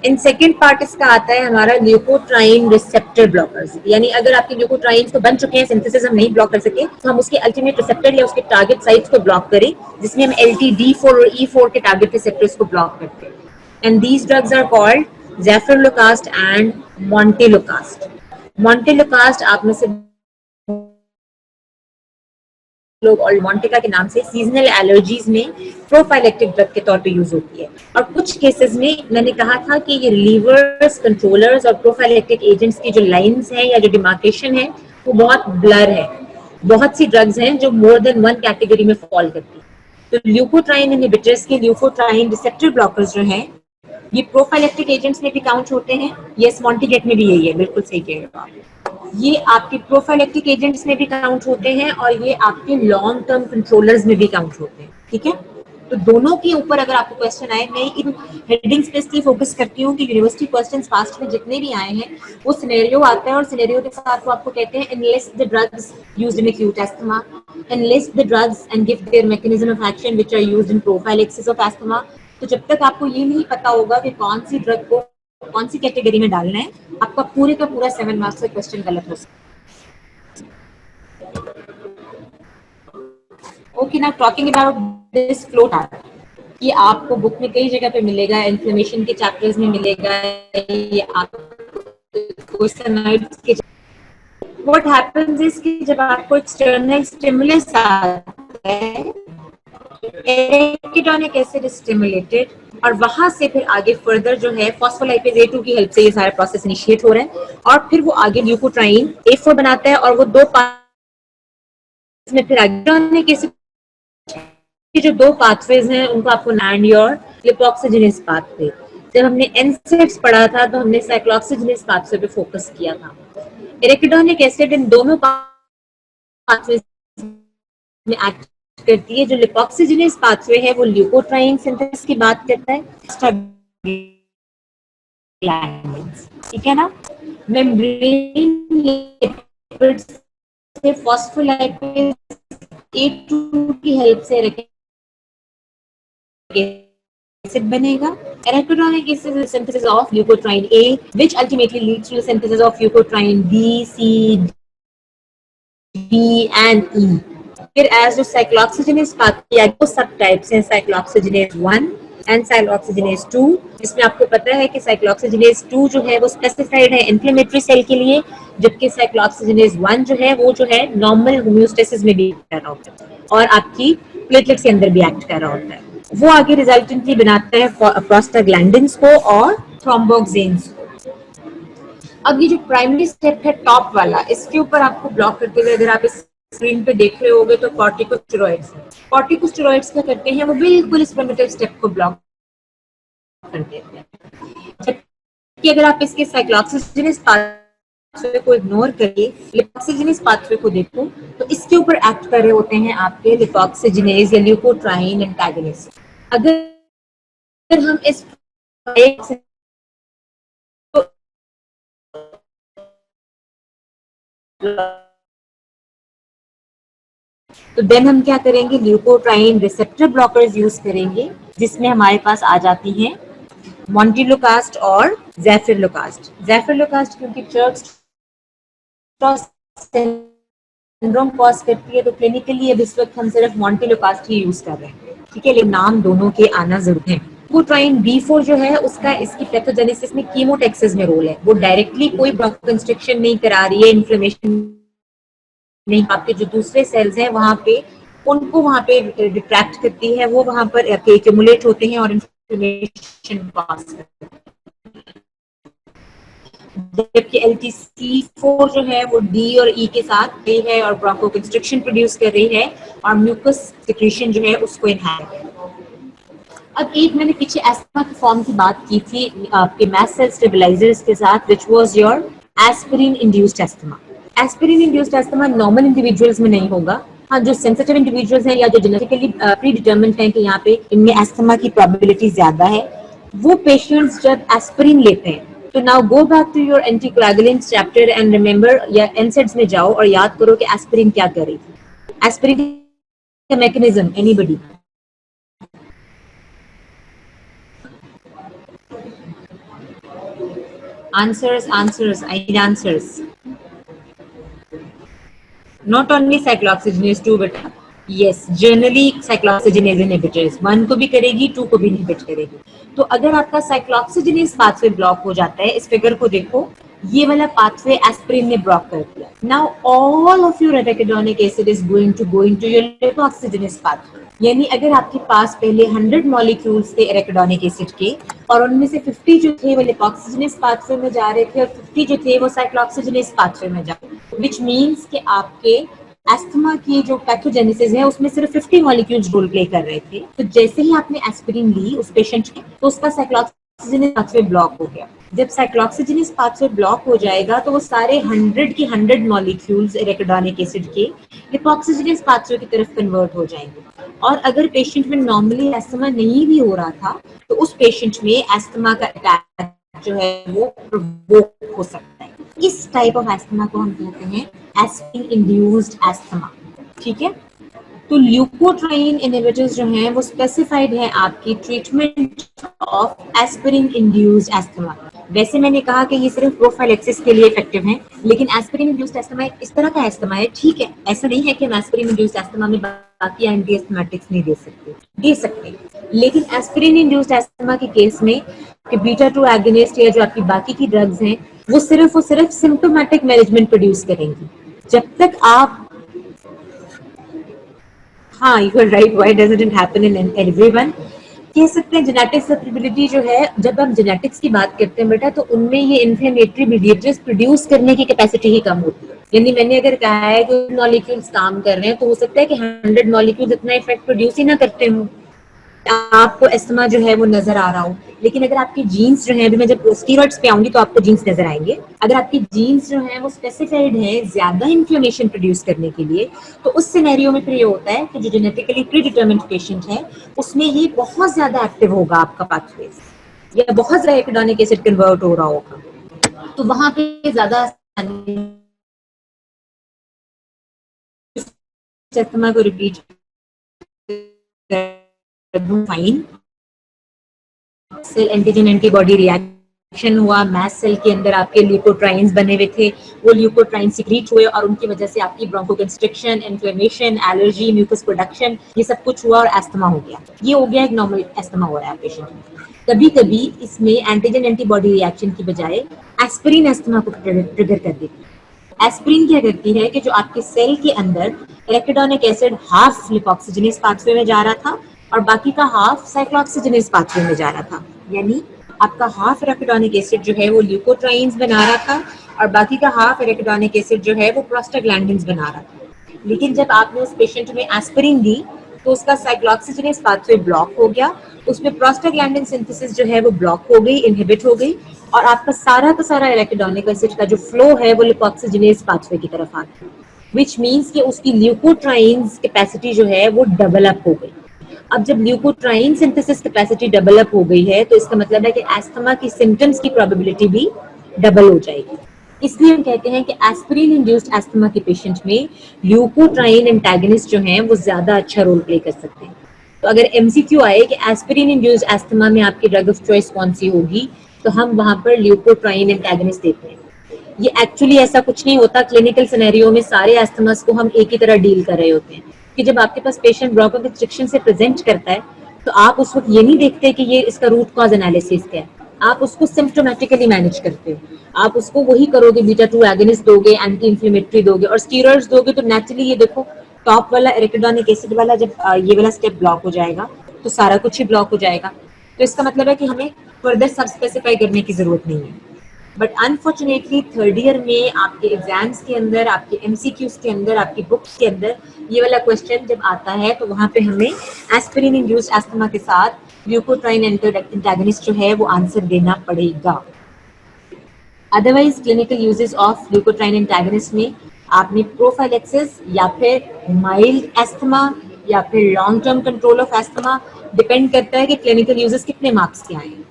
In second part इसका आता है हमारा ल्यूकोट्राइन रिसेप्टर ब्लॉकर्स, यानी अगर आपके ल्यूकोट्राइन तो बन चुके हैं, सिंथेसिस हम नहीं ब्लॉक कर सके, तो हम उसके अल्टीमेट रिसेप्टर या उसके टारगेट साइट्स को ब्लॉक करें, जिसमें हम LTD4 और E4 के टारगेट रिसेप्टर्स को ब्लॉक करते हैं. And these drugs are called zafirlukast and montelukast. Montelukast आप में से लोग और मॉन्टेका के नाम से सीजनल एलर्जीज में प्रोफाइलेक्टिक ड्रग के तौर पे यूज होती है. और कुछ केसेस में मैंने कहा था कि ये रिलीवर्स, कंट्रोलर्स और प्रोफाइलेक्टिक एजेंट्स की जो लाइंस हैं या जो डिमार्केशन है वो बहुत ब्लर है. बहुत सी ड्रग्स हैं जो मोर देन वन कैटेगरी में फॉल करती है. तो ल्यूकोट्राइन इनहिबिटर्स के ल्यूकोट्राइन रिसेप्टर ब्लॉकर्स जो हैं ये प्रोफाइलेक्टिक एजेंट्स में भी काउंट होते हैं. यस, मॉन्टिगेट में भी यही है, बिल्कुल सही कह रहे हो आप. ये आपके प्रोफाइलेक्टिक एजेंट्स में भी काउंट होते हैं और ये आपके लॉन्ग टर्म कंट्रोलर्स में भी काउंट होते हैं. ठीक है, तो दोनों के ऊपर अगर आपको क्वेश्चन आए, मैं इन हेडिंग्स पे इसलिए फोकस करती हूँ कि यूनिवर्सिटी क्वेश्चंस पास्ट में जितने भी आए हैं वो सिनेरियो आता है और सिनेरियो के साथ वो आपको कहते हैं enlist the drugs used in acute asthma, enlist the drugs and give their mechanism of action which are used in prophylaxis of asthma. तो जब तक आपको ये नहीं पता होगा कि कौन सी ड्रग को कौन सी कैटेगरी में डालना है, आपका पूरे का पूरा 7 मार्क्स का क्वेश्चन गलत हो सकता है. Okay, now talking about this flow chart, ये आपको बुक में कई जगह पे मिलेगा, इन्फ्लेमेशन के चैप्टर्स में मिलेगा, ये आपको स्टेरॉइड्स के. व्हाट हैपेंस इज कि जब आपको एक्सटर्नल स्टिमुलस आता है, एराकिडोनिक एसिड स्टिमुलेटेड, और वहां से फिर आगे फर्दर जो है फॉस्फोलाइपेज A2 की हेल्प से ये सारा प्रोसेस इनिशिएट हो रहा है और फिर वो आगे ल्यूकोट्राइन A4 बनाता है और वो दो पाथवेज में फिर एराकिडोनिक एसिड के जो दो पाथवेज हैं उनको आपको एंड योर लिपोक्सिजेनेस पाथवे. जब हमने एनसेड्स पढ़ा था तो हमने साइक्लोऑक्सीजिनेस पाथवे पे फोकस किया था. एराकिडोनिक एसिड इन दोनों पाथवेज में एक्ट करती है. जो लिपोक्सिजेनेस पाथवे है वो ल्यूकोट्राइन सिंथेसिस की बात करता है. ठीक है ना, मेम्ब्रेन लिपिड्स से फॉस्फोलाइपेज A2 की हेल्प से एसिड बनेगा. Arachidonic acid is synthesis of leukotriene A, which ultimately leads to the synthesis of leukotriene B, C, D and E. फिर as जो cyclooxygenase pathway है दो सब टाइप्स हैं, cyclooxygenase 1 एंड cyclooxygenase 2. इसमें आपको पता है कि cyclooxygenase 2 जो है वो स्पेसिफाइड है इन्फ्लेमेटरी सेल के लिए, जबकि cyclooxygenase 1 जो है वो जो है नॉर्मल होम्योस्टेसिस में भी कर रहा होता है और आपकी प्लेटलेट्स के अंदर भी एक्ट कर रहा होता है. वो आगे रिजल्टेंटली बनाता है प्रोस्टाग्लैंडिन्स को और थ्रोम्बोक्सिन्स को. अब ये जो प्राइमरी स्टेप है टॉप वाला, इसके ऊपर आपको ब्लॉक करते हुए अगर आप इस स्क्रीन पे देख रहे होगे तो कॉर्टिकोस्टेरॉइड्स. कॉर्टिकोस्टेरॉइड्स क्या करते हैं, वो बिल्कुल इस प्रिमिटिव स्टेप को ब्लॉक कर देते हैं. जबकि अगर आप इसके साइक्लोऑक्सीजिनेस पाथवे को इग्नोर करिए, लिपोक्सिजेनेस पाथवे को देखो, तो इसके ऊपर एक्ट कर रहे होते हैं आपके लिपोक्सिजेनेस या ल्यूकोट्राइन एंटागोनिस्ट. अगर हम इस तो देन हम क्या करेंगे, ल्यूकोट्राइन रिसेप्टर ब्लॉकर्स यूज करेंगे, जिसमें हमारे पास आ जाती हैं मॉन्टिलुकास्ट और ज़ेफिरलुकास्ट. ज़ेफिरलुकास्ट क्योंकि चर्च सिंड्रोम कॉज करती है, तो क्लिनिकली अब इस वक्त हम सिर्फ मॉन्टिलुकास्ट ही यूज कर रहे हैं. ठीक है, लेकिन नाम दोनों के आना जरूर है. ल्यूकोट्राइन B4 जो है उसका इसकी पैथोजेनेसिस में कीमोटैक्सिस में रोल है. वो डायरेक्टली कोई ब्रोंकोकंस्ट्रिक्शन नहीं करा रही है, इन्फ्लेमेशन नहीं, आपके जो दूसरे सेल्स हैं वहां पे उनको वहां पे रिट्रैक्ट करती है, वो वहां पर एक्यूमुलेट होते हैं और इन्फ्लेमेशन कॉज करते हैं. जबकि LTC4 जो है वो D और E के साथ रही है और ब्रोंकोकंस्ट्रिक्शन प्रोड्यूस कर रही है और म्यूकस सिक्रीशन जो है उसको इनहाबिट है. अब एक मैंने पीछे एस्मा की फॉर्म की बात की थी आपके मैस्ट सेल स्टेबलाइजर्स के साथ, which was your aspirin induced asthma. Aspirin induced asthma normal individuals में नहीं होगा. हाँ, जो सेंसिटिव इंडिविजुअल्स हैं या जो जेनेटिकली प्री डिटर्मिन्ड हैं कि यहाँ पे इनमें एस्थमा की प्रोबेबिलिटी ज्यादा है, वो पेशेंट्स जब एस्पिरिन लेते हैं, तो now go back to your anticoagulants chapter and remember, या एनसेड्स में जाओ और याद करो कि एस्पिरिन क्या कर रही थी. एस्पिरिन का mechanism anybody? Answers. I need answers. Not only cyclooxygenase 2 but yes, generally cyclooxygenase inhibitors 1 को भी करेगी, 2 को भी इनहिबिट करेगी. तो अगर आपका cyclooxygenase पाथवे ब्लॉक हो जाता है, इस फिगर को देखो, ये वाला पाथवे एस्पिरिन ने ब्लॉक कर दिया. Now all of your arachidonic acid is going to your lipoxygenase pathway. यानी अगर आपके पास पहले 100 मॉलिक्यूल्स थे एराकिडोनिक एसिड के और उनमें से 50 जो थे वो लिपोक्सिजेनेस पाथवे में जा रहे थे और 50 जो थे वो साइक्लोऑक्सीजनेस पाथवे में जा रहे थे, व्हिच मींस कि आपके एस्थमा की जो पैथोजेनेसिस है उसमें सिर्फ 50 मॉलिक्यूल्स रोल प्ले कर रहे थे. तो जैसे ही आपने एस्पिरिन ली उस पेशेंट में, तो उसका साइक्लोऑक्सीजनेस पाथवे ब्लॉक हो गया. जब साइक्लोऑक्सीजनेस पाथवे ब्लॉक हो जाएगा तो वो सारे 100 की 100 मॉलिक्यूल्स एराकिडोनिक एसिड के लिपोक्सिजेनेस पाथवे की तरफ कन्वर्ट हो जाएंगे. और अगर पेशेंट में नॉर्मली एस्थमा नहीं भी हो रहा था तो उस पेशेंट में एस्थमा का अटैक जो है वो प्रोवोक हो सकता है. इस टाइप ऑफ एस्थमा को हम कहते हैं एस्पिरिन इंड्यूस्ड एस्थमा. ठीक है. तो ल्यूकोट्राइन इनहिबिटर्स जो हैं वो स्पेसिफाइड है आपकी treatment of aspirin induced asthma. वैसे मैंने कहा कि ये सिर्फ प्रोफाइलेक्सिस के लिए इफेक्टिव है, लेकिन एस्पिरिन इंड्यूस्ड एस्थमा इस तरह का एस्थमा है. ठीक है, ऐसा नहीं है कि हम एस्पिरिन इंड्यूस्ड एस्थमा में बाकी एंटी एस्थमेटिक्स नहीं दे सकते, लेकिन एस्पिरिन इंड्यूस्ड एस्थमा के केस में कि बीटा 2 एगोनिस्ट या जो आपकी बाकी की ड्रग्स हैं वो सिर्फ सिम्प्टोमेटिक मैनेजमेंट प्रोड्यूस करेंगी. जब तक आप हाँ, you are right. Why doesn't it happen in everyone? कह सकते हैं जेनेटिक ससेप्टिबिलिटी जो है, जब हम जेनेटिक्स की बात करते हैं बेटा, तो उनमें ये इन्फ्लेमेटरी मीडिएटर्स प्रोड्यूस करने की कैपेसिटी ही कम होती है. यानी मैंने अगर कहा है कि मॉलिक्यूल्स काम कर रहे हैं तो हो सकता है कि 100 मॉलिक्यूल्स इतना इफेक्ट प्रोड्यूस ही ना करते हों, आपको एस्थमा जो है वो नजर आ रहा हो. लेकिन अगर आपके जीन्स जो है, अभी मैं जब स्टीरॉइड्स पे आऊंगी तो आपको जीन्स नजर आएंगे, अगर आपकी जीन्स जो है वो स्पेसिफाइड है ज्यादा इन्फ्लेमेशन प्रोड्यूस करने के लिए, तो उस सिनेरियो में फिर ये होता है कि जो जेनेटिकली प्री डिटर्मिन्ड पेशेंट है उसमें ये बहुत ज्यादा एक्टिव होगा आपका पाथवे, या बहुत ज्यादा एराकिडोनिक एसिड कन्वर्ट हो रहा होगा, तो वहां पे ज्यादा एस्थमा को repeat fine. Cell antigen antibody reaction हुआ, मैस्ट सेल के अंदर आपके ल्यूकोट्राइन्स बने हुए थे, वो ल्यूकोट्राइन सिक्रीट हुए और उनकी वजह से आपकी ब्रोंकोकंस्ट्रिक्शन, इन्फ्लेमेशन, एलर्जी, म्यूकस प्रोडक्शन, ये सब कुछ हुआ और एस्थमा हो गया. ये हो गया एक नॉर्मल एस्थमा हो रहा है पेशेंट में. कभी कभी इसमें एंटीजन एंटीबॉडी रिएक्शन की बजाय एस्पिरिन एस्थमा को ट्रिगर कर देती है. एस्पिरिन क्या करती है कि जो आपके सेल के अंदर एराकिडोनिक एसिड हाफ लिपोक्सिजेनेस पाथवे में जा रहा था और बाकी का हाफ साइक्लोऑक्सीजनेस पाथवे में जा रहा था, यानी आपका हाफ एराकिडोनिक एसिड जो है वो ल्यूकोट्राइन्स बना रहा था और बाकी का हाफ एराकिडोनिक एसिड जो है वो प्रोस्टाग्लैंडिन्स बना रहा था. लेकिन जब आपने उस पेशेंट में एस्पिरिन दी तो उसका साइक्लोऑक्सीजनेस पाथवे ब्लॉक हो गया, उसमें प्रोस्टाग्लैंडिन सिंथेसिस जो है वो ब्लॉक हो गई, इनहिबिट हो गई, और आपका सारा का सारा एराकिडोनिक एसिड का जो फ्लो है वो लिपोक्सिजेनेस पाथवे की तरफ आ गया, व्हिच मींस कि उसकी ल्यूकोट्राइन्स कैपेसिटी जो है वो डेवलप हो गई. अब जब ल्यूकोट्राइन सिंथेसिस कैपेसिटी डेवलप हो गई है तो इसका मतलब है कि एस्थमा की सिम्टम्स की प्रोबेबिलिटी भी डबल हो जाएगी. इसलिए हम कहते हैं कि एस्पिरिन इंड्यूस्ड एस्थमा के पेशेंट में ल्यूकोट्राइन एंटागनिस्ट जो हैं वो ज्यादा अच्छा रोल प्ले कर सकते हैं. तो अगर एमसीक्यू आए कि एस्पिरिन इंड्यूस्ड एस्थमा में आपकी ड्रग ऑफ चॉइस कौन सी होगी, तो हम वहां पर ल्यूकोट्राइन एंटागनिस्ट देते हैं. ये एक्चुअली ऐसा कुछ नहीं होता. क्लिनिकल सिनेरियो में सारे एस्थमास को हम एक ही तरह डील कर रहे होते हैं कि जब आपके पास पेशेंट ब्रोंकोकंस्ट्रिक्शन से प्रेजेंट करता है तो आप उस वक्त ये नहीं देखते कि ये इसका रूट कॉज एनालिसिस क्या है, आप उसको सिम्प्टोमेटिकली मैनेज करते हो. आप उसको वही करोगे, बीटा 2 एगोनिस्ट दोगे, एंटी इंफ्लेमेटरी दोगे और स्टीरॉइड्स दोगे, तो नेचुरली ये देखो टॉप वाला एराकिडोनिक एसिड वाला जब ये वाला स्टेप ब्लॉक हो जाएगा तो सारा कुछ ही ब्लॉक हो जाएगा. तो इसका मतलब है कि हमें फर्दर सब स्पेसिफाई करने की जरूरत नहीं है. बट अनफॉर्चुनेटली थर्ड ईयर में आपके एग्जाम्स के अंदर, आपके एमसीक्यूज के अंदर, आपकी बुक्स के अंदर ये वाला क्वेश्चन जब आता है तो वहां पे हमें एस्पिरिन इंड्यूस्ड एस्थमा के साथ ल्यूकोट्राइन एंटागनिस्ट जो है वो आंसर देना पड़ेगा. Otherwise clinical uses of leukotriene antagonist में आपने प्रोफाइलेक्सिस या फिर माइल्ड एस्थमा या फिर long term control of asthma, depend करता है कि क्लिनिकल यूजेस कितने मार्क्स के आए हैं.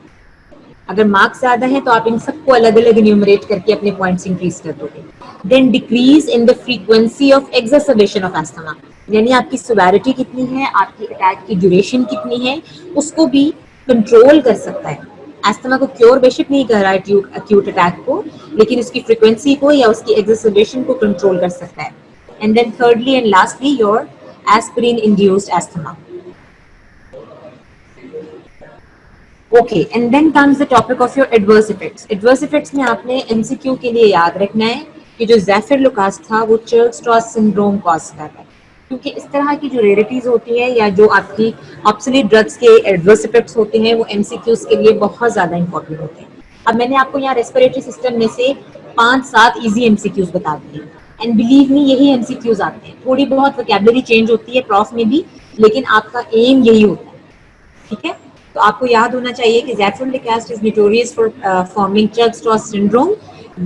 अगर मार्क्स ज्यादा है तो आप इन सबको अलग अलग इन्यूमरेट करके अपने पॉइंट्स इंक्रीज कर दोगे. Then decrease in the frequency of exacerbation of asthma, यानी आपकी सिवियरिटी कितनी है, आपकी अटैक की ड्यूरेशन कितनी है, उसको भी कंट्रोल कर सकता है. एस्थमा को क्योर बेशक नहीं कर रहा है एक्यूट अटैक को, लेकिन उसकी फ्रीक्वेंसी को या उसकी एक्सरसेबेशन को कंट्रोल कर सकता है. And then thirdly and lastly your aspirin induced asthma. Okay, and then comes the topic of your adverse effects. Adverse effects में आपने एमसीक्यू के लिए याद रखना है कि जो ज़ेफिरलुकास था वो चर्क-स्ट्रॉस सिंड्रोम कॉज कर रहा है, क्योंकि इस तरह की जो रेयरिटीज होती है या जो आपकी ऑब्सोलीट ड्रग्स के एडवर्स इफेक्ट्स होते हैं वो एमसीक्यूज के लिए बहुत ज्यादा इंपॉर्टेंट होते हैं. अब मैंने आपको यहाँ रेस्पिरेटरी सिस्टम में से 5-7 इजी एमसीक्यूज बता दिए, एंड बिलीव मी यही एमसीक्यूज आते हैं. थोड़ी बहुत वोकैबुलरी चेंज होती है प्रॉफ में भी, लेकिन आपका एम यही होता है. ठीक है, तो आपको याद होना चाहिए कि zafirlukast is notorious for forming Churg Strauss syndrome,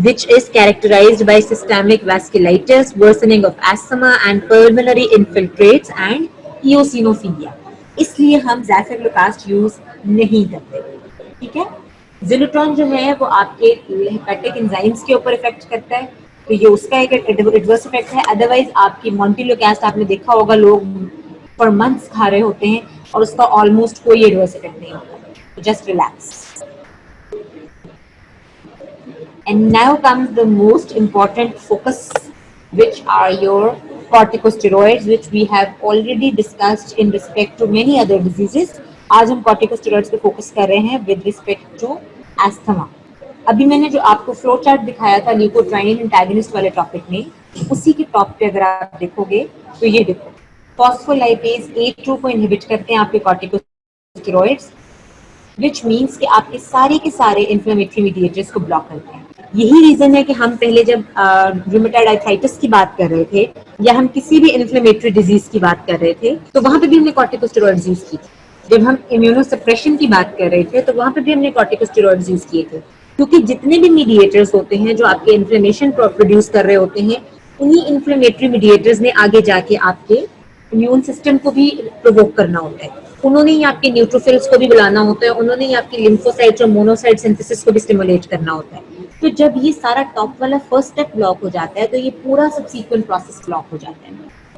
which is characterized by systemic vasculitis, worsening of asthma and pulmonary infiltrates and eosinophilia. इसलिए हम ज़ेफिरलुकास यूज नहीं करते. ठीक है, ज़िलोट्रॉन जो है वो आपके हेपेटिक एंजाइम्स के ऊपर इफेक्ट करता है, तो ये उसका एक एडवर्स इफेक्ट है. अदरवाइज आपकी मोंटेलोकास्ट आपने देखा होगा लोग फॉर मंथ्स खा रहे होते हैं और उसका ऑलमोस्ट कोई एडवर्स इफेक्ट नहीं होता. Just relax. And now comes the most important focus, which are your corticosteroids, which we have already discussed in respect to many other diseases. आज हम corticosteroids पे फोकस कर रहे हैं with respect to asthma. अभी मैंने जो आपको फ्लो चार्ट दिखाया था ल्यूकोट्राइनिन एंटागनिस्ट वाले टॉपिक में, उसी के टॉप पे अगर आप देखोगे तो ये देखो, फॉस्फोलाइपेज A2 को इनहिबिट करते हैं आपके corticosteroids, which means कि आपके सारे के सारे इन्फ्लेमेटरी मीडिएटर्स को ब्लॉक करते हैं. यही रीजन है कि हम पहले जब रूमेटॉइड आर्थराइटिस की बात कर रहे थे या हम किसी भी इन्फ्लेमेटरी डिजीज की बात कर रहे थे तो वहां पे भी हमने कॉर्टिकोस्टेरॉइड्स यूज की थी. जब हम इम्यूनोसप्रेशन की बात कर रहे थे तो वहां पे भी हमने कॉर्टिकोस्टेरॉइड्स यूज किए थे, क्योंकि जितने भी मीडिएटर्स होते हैं जो आपके इन्फ्लेमेशन प्रोड्यूस कर रहे होते हैं, उन्हीं इन्फ्लेमेटरी मीडिएटर्स ने आगे जाके आपके इम्यून सिस्टम को भी प्रोवोक करना होता है. उन्होंने ही आपके न्यूट्रोफिल्स को भी बुलाना होता है, उन्होंने ही आपकी लिम्फोसाइट्स और मोनोसाइट सिंथेसिस को भी स्टिमुलेट करना होता है. तो जब ये सारा टॉप वाला फर्स्ट स्टेप ब्लॉक हो जाता है तो ये पूरा सबसीक्वेंट प्रोसेस ब्लॉक हो जाता है.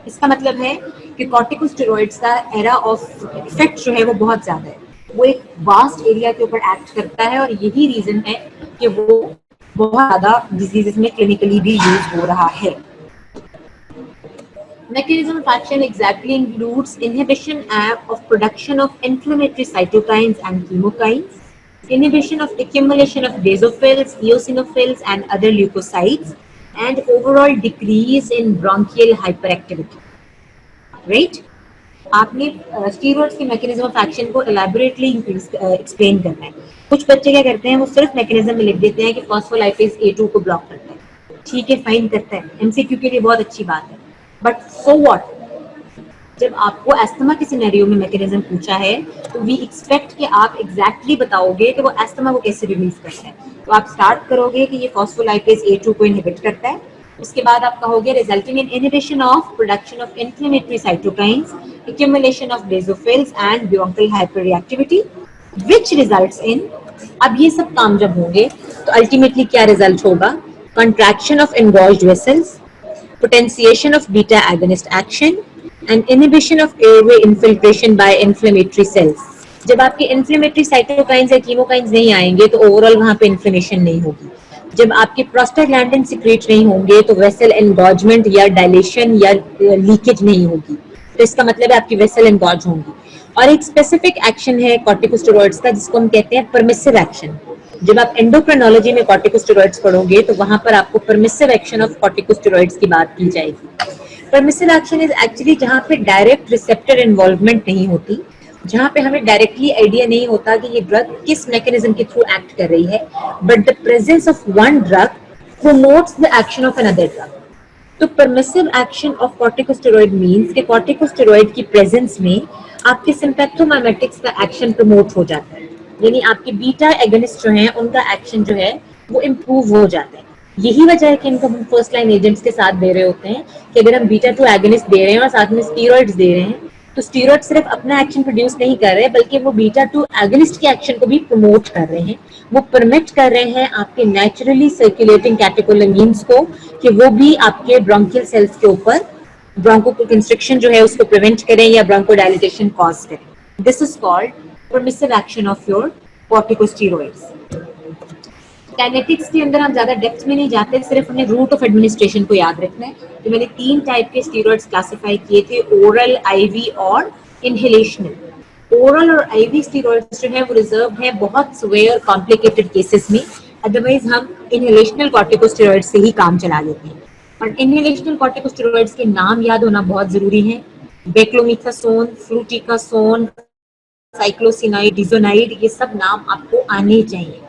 इसका मतलब है कि कॉर्टिकोस्टेरॉइड्स का एरा ऑफ इफेक्ट जो है वो बहुत ज्यादा है, वो एक वास्ट एरिया के ऊपर एक्ट करता है, और यही रीजन है कि वो बहुत ज्यादा डिजीजेस में क्लिनिकली भी यूज हो रहा है. Mechanism of action exactly includes inhibition of production of inflammatory cytokines and chemokines, inhibition of accumulation of basophils, eosinophils and other leukocytes, and overall decrease in bronchial hyperactivity. Right? आपने steroids के mechanism of action को elaborately explain करना है. कुछ बच्चे क्या करते हैं, वो सिर्फ मैकेनिज्म में लिख देते हैं कि फॉस्फोलाइपेज A2 को ब्लॉक करता है. ठीक है, फाइन करता है, एमसीक्यू के लिए बहुत अच्छी बात है, बट सो व्हाट. जब आपको एस्थमा के सिनेरियो में मैकेनिज्म पूछा है तो वी एक्सपेक्ट कि आप एग्जैक्टली बताओगे कि वो एस्थमा को कैसे रिलीज करता है. तो आप स्टार्ट करोगे कि ये फॉस्फोलाइपेज A2 को इनहिबिट करता है. उसके बाद आप कहोगे resulting in inhibition of production of inflammatory cytokines, accumulation of basophils and bronchial hyperreactivity, which results in. अब ये सब काम जब होंगे तो अल्टीमेटली क्या रिजल्ट होगा? Contraction of engorged vessels, potentiation of beta agonist action and inhibition of airway infiltration by inflammatory cells. जब आपके इन्फ्लेमेटरी साइटोकाइंस या कीमोकाइंस नहीं आएंगे तो ओवरऑल वहां पे इन्फ्लेमेशन नहीं होगी. जब आपके प्रोस्टाग्लैंडिन सिक्रीट नहीं होंगे तो वेसल एनगॉजमेंट या डायलेशन या लीकेज नहीं होगी. तो इसका मतलब है आपकी वेसल एनगॉज होंगी. और एक स्पेसिफिक एक्शन है कॉर्टिकोस्टेरॉइड्स का जिसको हम कहते हैं परमिसिव एक्शन. जब आप एंडोक्राइनोलॉजी में कॉर्टिकोस्टेरॉइड्स पढ़ोगे तो वहां पर आपको परमिसिव एक्शन ऑफ कॉर्टिकोस्टेरॉइड्स की बात की जाएगी. परमिसिव एक्शन इज एक्चुअली जहां पे डायरेक्ट रिसेप्टर इन्वॉल्वमेंट नहीं होती, जहां पे हमें डायरेक्टली आइडिया नहीं होता कि ये ड्रग किस मैकेनिज्म के थ्रू एक्ट कर रही है, but the presence of one drug promotes the action of another drug. तो permissive action of corticosteroid means कि कॉर्टिकोस्टेरॉइड की प्रेजेंस में आपके सिम्पैथोमाइमेटिक्स का एक्शन प्रमोट हो जाता है, यानी आपके बीटा एगोनिस्ट जो हैं उनका एक्शन जो है वो इम्प्रूव हो जाता है. यही वजह है कि इनको हम फर्स्ट लाइन एजेंट्स के साथ दे रहे होते हैं कि अगर हम बीटा 2 एगोनिस्ट दे रहे हैं और साथ में स्टीरॉइड्स दे रहे हैं तो स्टीरॉइड सिर्फ अपना एक्शन प्रोड्यूस नहीं कर रहे बल्कि वो बीटा 2 एगोनिस्ट के एक्शन को भी प्रमोट कर रहे हैं. वो परमिट कर रहे हैं आपके नेचुरली सर्कुलेटिंग कैटेकोलामीन्स को कि वो भी आपके ब्रोंकियल सेल्स के ऊपर ब्रोंकोकंस्ट्रिक्शन जो है उसको प्रिवेंट करें या ब्रोंकोडायलेटेशन कॉज करें. This is called permissive action of your corticosteroids. Kinetics के अंदर हम ज्यादा डेप्थ में नहीं जाते, सिर्फ हमें रूट ऑफ एडमिनिस्ट्रेशन को याद रखना है। तो मैंने 3 टाइप के स्टेरॉइड्स क्लासिफाई किए थे, ओरल, आईवी और इनहेलेशनल। ओरल और आईवी स्टेरॉइड्स जो है वो रिजर्व है बहुत सिवियर कॉम्प्लिकेटेड केसेस में, अदरवाइज हम इनहेलेशनल कॉर्टिकोस्टेरॉइड से ही काम चला लेते हैं। और इनहेलेशनल कॉर्टिकोस्टेरॉइड्स के नाम याद होना बहुत जरूरी है, बेक्लोमिथासोन, फ्लूटिकासोन, साइक्लोसिनाइड, डिजोनाइड, ये सब नाम आपको आने चाहिए।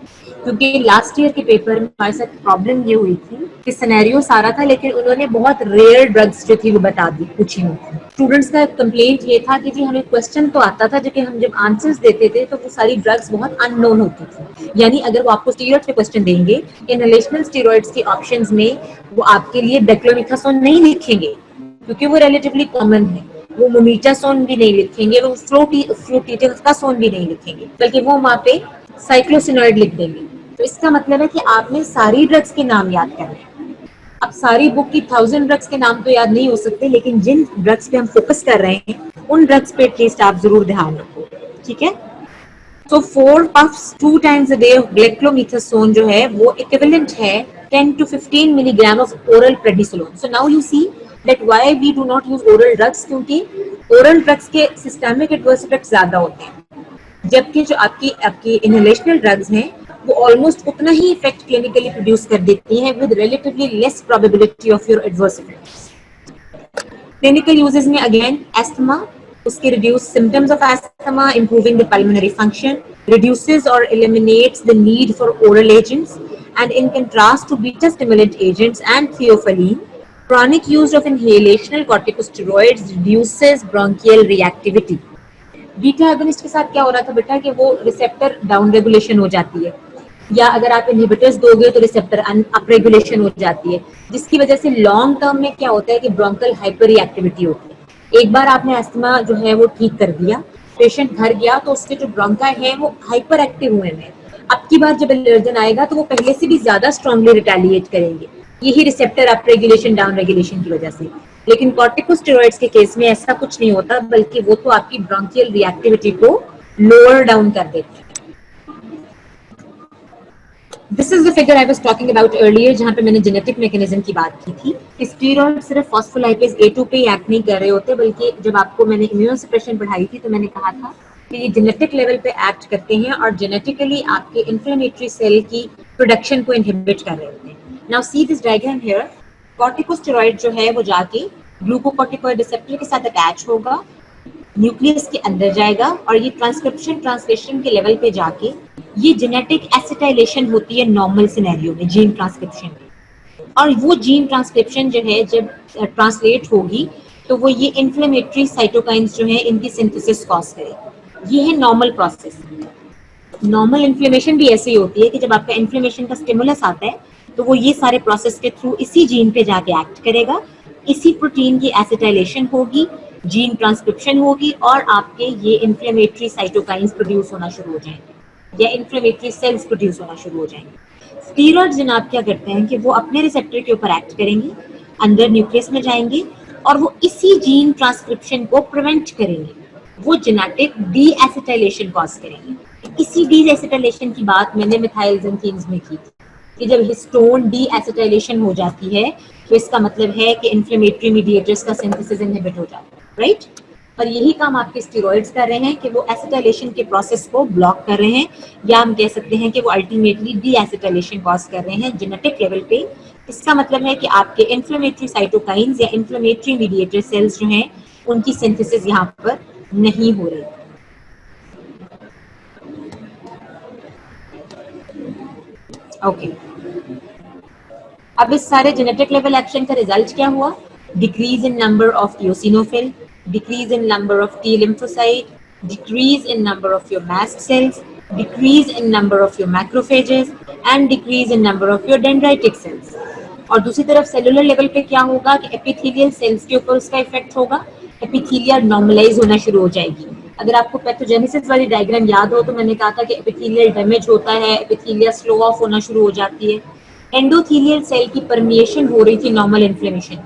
क्योंकि लास्ट ईयर के पेपर में हमारे साथ प्रॉब्लम ये हुई थी कि सिनेरियो सारा था, लेकिन उन्होंने बहुत रेयर ड्रग्स जो थी वो बता दी, पूछी हुई थी। स्टूडेंट्स का कंप्लेंट ये था कि जी हमें क्वेश्चन तो आता था, लेकिन हम जब आंसर्स देते थे तो वो सारी ड्रग्स बहुत अननोन होती थी। यानी अगर वो आपको स्टीरॉइड पे क्वेश्चन देंगे, इनहेलेशनल स्टीरॉइड्स के ऑप्शंस में वो आपके लिए बेक्लोमिथासोन नहीं लिखेंगे क्योंकि वो रिलेटिवली कॉमन है, वो मोमिटासोन भी नहीं लिखेंगे, वो फ्लूटिकासोन भी नहीं लिखेंगे, बल्कि वो वहाँ पे साइक्लोसिनॉइड लिख देंगे। तो इसका मतलब है कि आपने सारी ड्रग्स के नाम याद करने हैं। अब सारी बुक की 1000 ड्रग्स के नाम तो याद नहीं हो सकते, लेकिन जिन ड्रग्स पे हम फोकस कर रहे हैं उन ड्रग्स पे एटलीस्ट आप जरूर ध्यान रखो, ठीक है। तो 4 puffs 2 times a day of gleclomethasone जो है वो इक्विवेलेंट है 10 to 15 milligram of oral prednisolone. So now you see that why we do not use oral drugs, क्योंकि ओरल ड्रग्स के सिस्टमिक एडवर्स इफेक्ट्स ज्यादा होते हैं, जबकि जो आपकी इनहेलेशनल ड्रग्स हैं वो ऑलमोस्ट उतना ही इफेक्ट क्लिनिकली प्रोड्यूस कर देती हैं with relatively less probability of your adverse effects. Clinical uses में अगेन एस्थमा, उसके reduce symptoms of asthma, improving the pulmonary function, reduces or eliminates the need for oral agents, and in contrast to beta stimulant agents and theophylline, chronic use of inhalational corticosteroids reduces bronchial reactivity. Beta agonist के साथ क्या हो रहा था बेटा कि वो receptor down regulation हो जाती है, या अगर आप इनहिबिटर्स दोगे तो रिसेप्टर अप रेगुलेशन हो जाती है, जिसकी वजह से लॉन्ग टर्म में क्या होता है कि ब्रोंकल हाइपर रिएक्टिविटी होती है। एक बार आपने अस्थमा जो है वो ठीक कर दिया, पेशेंट घर गया तो उसके जो ब्रोंकाई है वो हाइपर एक्टिव हुए हैं, अब की बार जब एलर्जन आएगा तो वो पहले से भी ज्यादा स्ट्रांगली रिटेलिएट करेंगे, यही receptor up regulation down regulation की वजह से। लेकिन कॉर्टिकोस्टेरॉइड्स के केस में ऐसा कुछ नहीं होता, बल्कि वो तो आपकी ब्रोंकियल रिएक्टिविटी को लोअर डाउन कर देते हैं। This is the figure I was talking about earlier, जहाँ पे मैंने जेनेटिक मैकेनिज्म की बात की थी। स्टीरॉइड सिर्फ फॉस्फोलाइपेज A2 पे एक्ट नहीं कर रहे होते, बल्कि जब आपको मैंने इम्यून सप्रेशन पढ़ाई थी तो मैंने कहा था कि ये जेनेटिक लेवल पे एक्ट करते हैं और जेनेटिकली आपके इन्फ्लेमेटरी सेल की प्रोडक्शन को इनहिबिट कर रहे होते हैं। Now see this diagram here, corticosteroid जो है वो जाके ग्लूकोकॉर्टिकॉइड रिसेप्टर के साथ अटैच होगा, न्यूक्लियस के अंदर जाएगा और ये ट्रांसक्रिप्शन ट्रांसलेशन के लेवल पे जाके ये जेनेटिक एसिटाइलेशन होती है नॉर्मल सिनेरियो में, जीन ट्रांसक्रिप्शन में, और वो जीन ट्रांसक्रिप्शन जो है जब ट्रांसलेट होगी तो वो ये इन्फ्लेमेटरी साइटोकाइंस जो है इनकी सिंथेसिस कॉज करे। ये है नॉर्मल प्रोसेस। नॉर्मल इन्फ्लेमेशन भी ऐसे ही होती है कि जब आपका इन्फ्लेमेशन का स्टिमुलस आता है तो वो ये सारे प्रोसेस के थ्रू इसी जीन पे जाके एक्ट करेगा, इसी प्रोटीन की एसिटाइलेशन होगी, जीन ट्रांसक्रिप्शन होगी और आपके ये इन्फ्लेमेटरी साइटोकाइंस प्रोड्यूस होना शुरू हो जाएंगे या इन्फ्लेमेटरी सेल्स प्रोड्यूस होना शुरू हो जाएंगे। स्टीरॉइड्स जनाब क्या करते हैं कि वो अपने रिसेप्टर के ऊपर एक्ट करेंगे, अंदर न्यूक्लियस में जाएंगे और वो इसी जीन ट्रांसक्रिप्शन को प्रिवेंट करेंगे, वो जेनेटिक डी एसिटाइलेशन कॉज करेंगे। इसी डी एसिटाइलेशन की बात मैंने मिथाइल ज़ेनथीन्स में की थी कि जब हिस्टोन डी एसिटाइलेशन हो जाती है तो इसका मतलब है कि इन्फ्लेमेटरी मीडिएटर्स का सिंथेसिस इनहिबिट हो जाता है, राइट। और यही काम आपके स्टेरॉइड्स कर रहे हैं कि वो एसिटाइलेशन के प्रोसेस को ब्लॉक कर रहे हैं, या हम कह सकते हैं कि वो अल्टीमेटली डी एसिटाइलेशन कॉज कर रहे हैं जेनेटिक लेवल पे। इसका मतलब है कि आपके इन्फ्लेमेटरी साइटोकाइंस या इन्फ्लेमेटरी मीडिएटर सेल्स जो हैं उनकी सिंथेसिस यहाँ पर नहीं हो रही। ओके, अब इस सारे जेनेटिक लेवल एक्शन का रिजल्ट क्या हुआ? Decrease in number of eosinophil, decrease in number of T lymphocyte, decrease in number of your mast cells, decrease in number of your macrophages and decrease in number of your dendritic cells। और दूसरी तरफ cellular level पे क्या होगा कि epithelial cells के ऊपर उसका इफेक्ट होगा, एपिथेलिया नॉर्मलाइज होना शुरू हो जाएगी। अगर आपको पैथोजेनेसिस वाली डायग्राम याद हो तो मैंने कहा था कि एपिथेलियल डैमेज होता है, एपिथेलिया स्लो ऑफ होना शुरू हो जाती है। एंडोथेलियल सेल की परमिएशन हो रही थी नॉर्मल इन्फ्लेमेशन,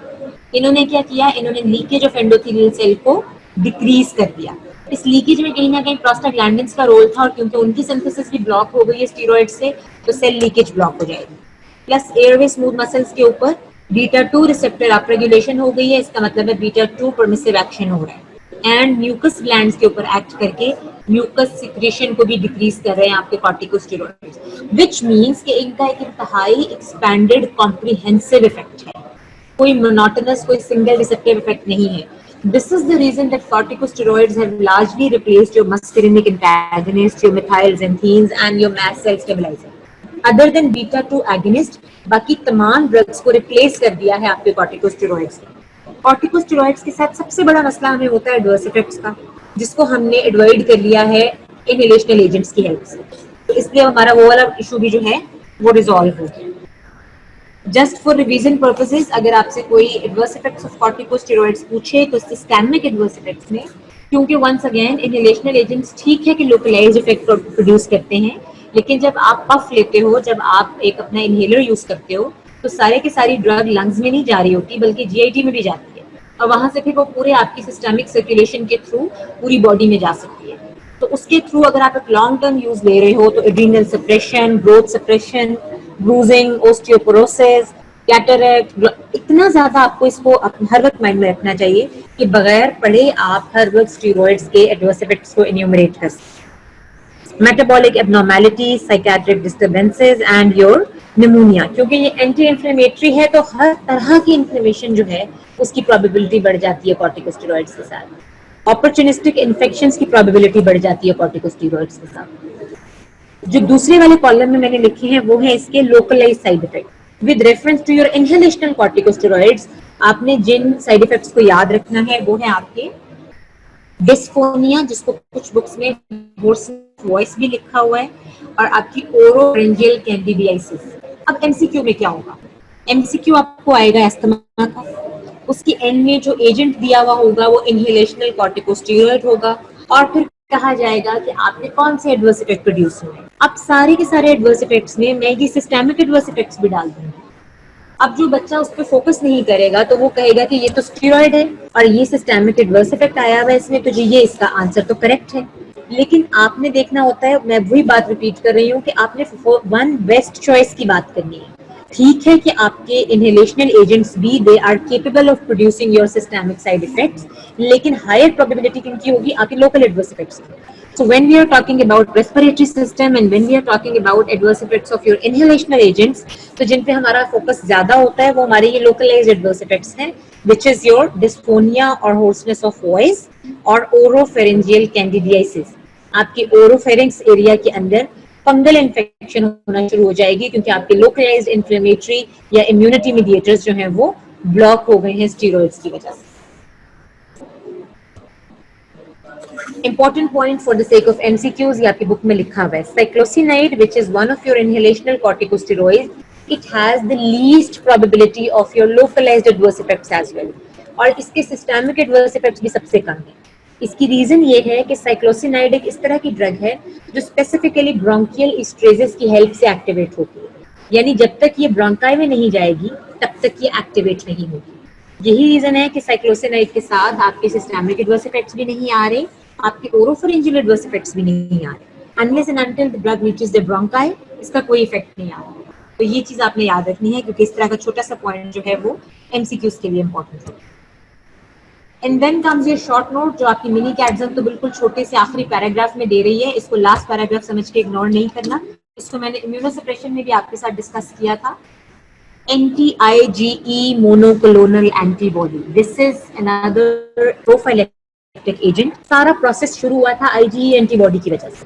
इन्होंने क्या किया, इन्होंने लीकेज ऑफ एंडोथेलियल सेल को डिक्रीज कर दिया। इस लीकेज में कहीं ना कहीं प्रोस्टाग्लैंडिन्स का रोल था, और क्योंकि उनकी सिंथेसिस भी ब्लॉक हो गई है स्टेरॉइड से, तो सेल लीकेज ब्लॉक हो जाएगी। प्लस एयरवे स्मूथ मसल्स के ऊपर बीटा 2 रिसेप्टर अपरेगुलेशन हो गई है, इसका मतलब है बीटा 2 परमिसिव एक्शन हो रहा है, एंड म्यूकस ग्लैंड्स के ऊपर एक्ट करके म्यूकस सिक्रेशन को भी डिक्रीज कर रहे हैं आपके कॉर्टिकोस्टेरॉइड्स, व्हिच मींस कि इनका एक इंतहाई एक्सपैंडेड कॉम्प्रिहेंसिव इफेक्ट है, कोई मोनोटोनस, कोई सिंगल रिसेप्टिव इफेक्ट नहीं है। This is the reason that corticosteroids have largely replaced your muscarinic antagonists, your methylxanthines, and your mast cell stabilizer. Other than beta 2 agonist, बाकी तमाम ड्रग्स को replace कर दिया है आपके कॉर्टिकोस्टेरॉइड्स ने। कॉर्टिकोस्टेरॉइड्स के साथ सबसे बड़ा मसला हमें होता है एडवर्स इफेक्ट्स का, जिसको हमने एवॉइड कर लिया है इनहेलेशनल एजेंट्स की हेल्प से, तो इसलिए हमारा वो वाला इशू भी जो है वो रिजॉल्व हो गया। जस्ट फॉर रिवीजन पर्पसेस, अगर आपसे कोई एडवर्स इफेक्ट्स ऑफ कॉर्टिकोस्टेरॉइड्स पूछे तो सिस्टेमिक एडवर्स इफेक्ट्स में, क्योंकि वंस अगेन इनहेलेशनल एजेंट्स ठीक है कि लोकलाइज्ड इफेक्ट प्रोड्यूस करते हैं, लेकिन जब आप पफ लेते हो, जब आप एक अपना इनहेलर यूज करते हो, तो सारे के सारी ड्रग लंग्स में नहीं जा रही होती बल्कि जीआईटी में भी जाती है, और वहां से फिर वो पूरे आपकी सिस्टेमिक सर्कुलेशन के थ्रू पूरी बॉडी में जा सकती है। तो उसके थ्रू अगर आप एक लॉन्ग टर्म यूज ले रहे हो तो adrenal suppression, growth suppression, bruising, osteoporosis, cataract, इतना ज्यादा आपको इसको हर वक्त माइंड में रखना चाहिए कि बगैर पढ़े आप हर वक्त स्टेरॉइड्स के एडवर्स इफेक्ट्स को एन्यूमरेट कर सकते। Metabolic abnormalities, psychiatric disturbances and your pneumonia, क्योंकि ये एंटी इन्फ्लेमेटरी है तो हर तरह की इन्फ्लेमेशन जो है उसकी प्रोबेबिलिटी बढ़ जाती है कॉर्टिकोस्टेरॉइड्स के साथ। अपॉर्चुनिस्टिक इन्फेक्शंस की प्रोबेबिलिटी बढ़ जाती है कॉर्टिकोस्टेरॉइड्स के साथ। जो दूसरे वाले कॉलम में मैंने लिखे हैं वो है इसके localise side effect with reference to your inhalational corticosteroids. आपने जिन साइड इफेक्ट्स को याद रखना है वो है आपके डिस्फोनिया, जिसको कुछ बुक्स में होर्स वॉइस भी लिखा हुआ है, और आपकी ओरोफेरिंजियल कैंडिडियासिस। अब एमसीक्यू में क्या होगा, एमसीक्यू आपको आएगा अस्थमा का, उसकी एंड में जो एजेंट दिया हुआ होगा वो इनहेलेशनल कॉर्टिकोस्टेरॉइड होगा, और फिर कहा जाएगा कि आपने कौन से एडवर्स इफेक्ट प्रोड्यूस हुए। अब सारे के सारे एडवर्स इफेक्ट्स में मैं ये सिस्टेमिक एडवर्स इफेक्ट्स भी डाल दूंगी। अब जो बच्चा उस पर फोकस नहीं करेगा तो वो कहेगा कि ये तो स्टेरॉइड है और ये सिस्टेमिक एडवर्स इफेक्ट आया हुआ है इसमें, तो जी ये इसका आंसर तो करेक्ट है। लेकिन आपने देखना होता है, मैं वही बात रिपीट कर रही हूँ कि आपने वन बेस्ट चॉइस की बात करनी है। ठीक है कि आपके इनहेलेशनल एजेंट्स भी they are capable of producing your systemic side effects, लेकिन हायर प्रोबेबिलिटी किनकी होगी, आपके लोकल एडवर्स इफेक्ट्स की। So when we are talking about respiratory system and when we are talking about adverse effects of your inhalational agents, तो जिन पे हमारा focus ज्यादा होता है वो हमारे ये localized adverse effects हैं, which is your dysphonia और hoarseness of voice और oropharyngeal candidiasis। आपके oropharynx एरिया के अंदर फंगल इन्फेक्शन होना शुरू हो जाएगी क्योंकि आपके लोकलाइज्ड इन्फ्लेमेटरी या इम्यूनिटी मीडिएटर्स जो हैं वो ब्लॉक हो गए हैं स्टेरॉइड्स की वजह से। Important point for the sake of MCQs, ये आपकी बुक में लिखा हुआ है, साइक्लोसिनाइड which is one of your inhalational corticosteroids, it has the least probability of your localized adverse effects as well, और इसके systemic adverse effects भी सबसे कम है। इसकी रीजन ये है कि साइक्लोसिनाइड एक इस तरह की ड्रग है जो स्पेसिफिकली ब्रोंकियल इस्ट्रेजेस की हेल्प से एक्टिवेट होती है, यानी जब तक ये ब्रोंकाई में नहीं जाएगी तब तक ये एक्टिवेट नहीं होगी। यही रीजन है कि साइक्लोसिनाइड के साथ आपके सिस्टेमिक एडवर्स इफेक्ट्स भी नहीं आ रहे, आपके ओरोफेरिंजियल एडवर्स इफेक्ट्स भी नहीं आ रहे। Unless and until the drug reaches the bronchi, इसका कोई इफेक्ट नहीं आ रहा। तो ये चीज आपने याद रखनी है क्योंकि इस तरह का छोटा सा पॉइंट जो है वो एमसीक्यूज के लिए इंपॉर्टेंट है। एंड देन कम्स ये शॉर्ट नोट जो आपकी मिनी कैट्सम तो बिल्कुल छोटे से आखिरी पैराग्राफ में दे रही है, इसको लास्ट पैराग्राफ समझ के इग्नोर नहीं करना। इसको मैंने इम्यूनोसप्रेशन में भी आपके साथ डिस्कस किया था। anti-IgE monoclonal antibody, this is another prophylactic agent। सारा प्रोसेस शुरू हुआ था IgE एंटीबॉडी की वजह से,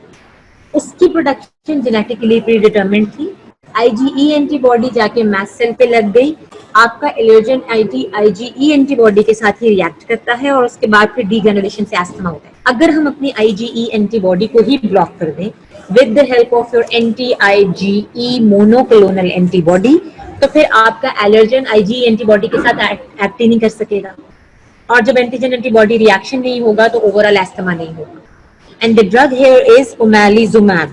उसकी प्रोडक्शन जेनेटिकली प्रीडिटरमिन्ड थी। IgE एंटीबॉडी जाके मास्ट सेल पे लग गई, आपका एलर्जन IgE एंटीबॉडी के साथ ही रिएक्ट करता है और उसके बाद फिर डीग्रेनुलेशन से अस्थमा होता है। अगर हम अपनी IgE एंटीबॉडी को ही ब्लॉक कर दें with the help of your anti-IgE monoclonal antibody, तो फिर आपका एलर्जन IgE एंटीबॉडी के साथ एक्ट नहीं कर सकेगा, और जब एंटीजन एंटीबॉडी रिएक्शन नहीं होगा तो ओवरऑल अस्थमा नहीं होगा। And the drug here is omalizumab.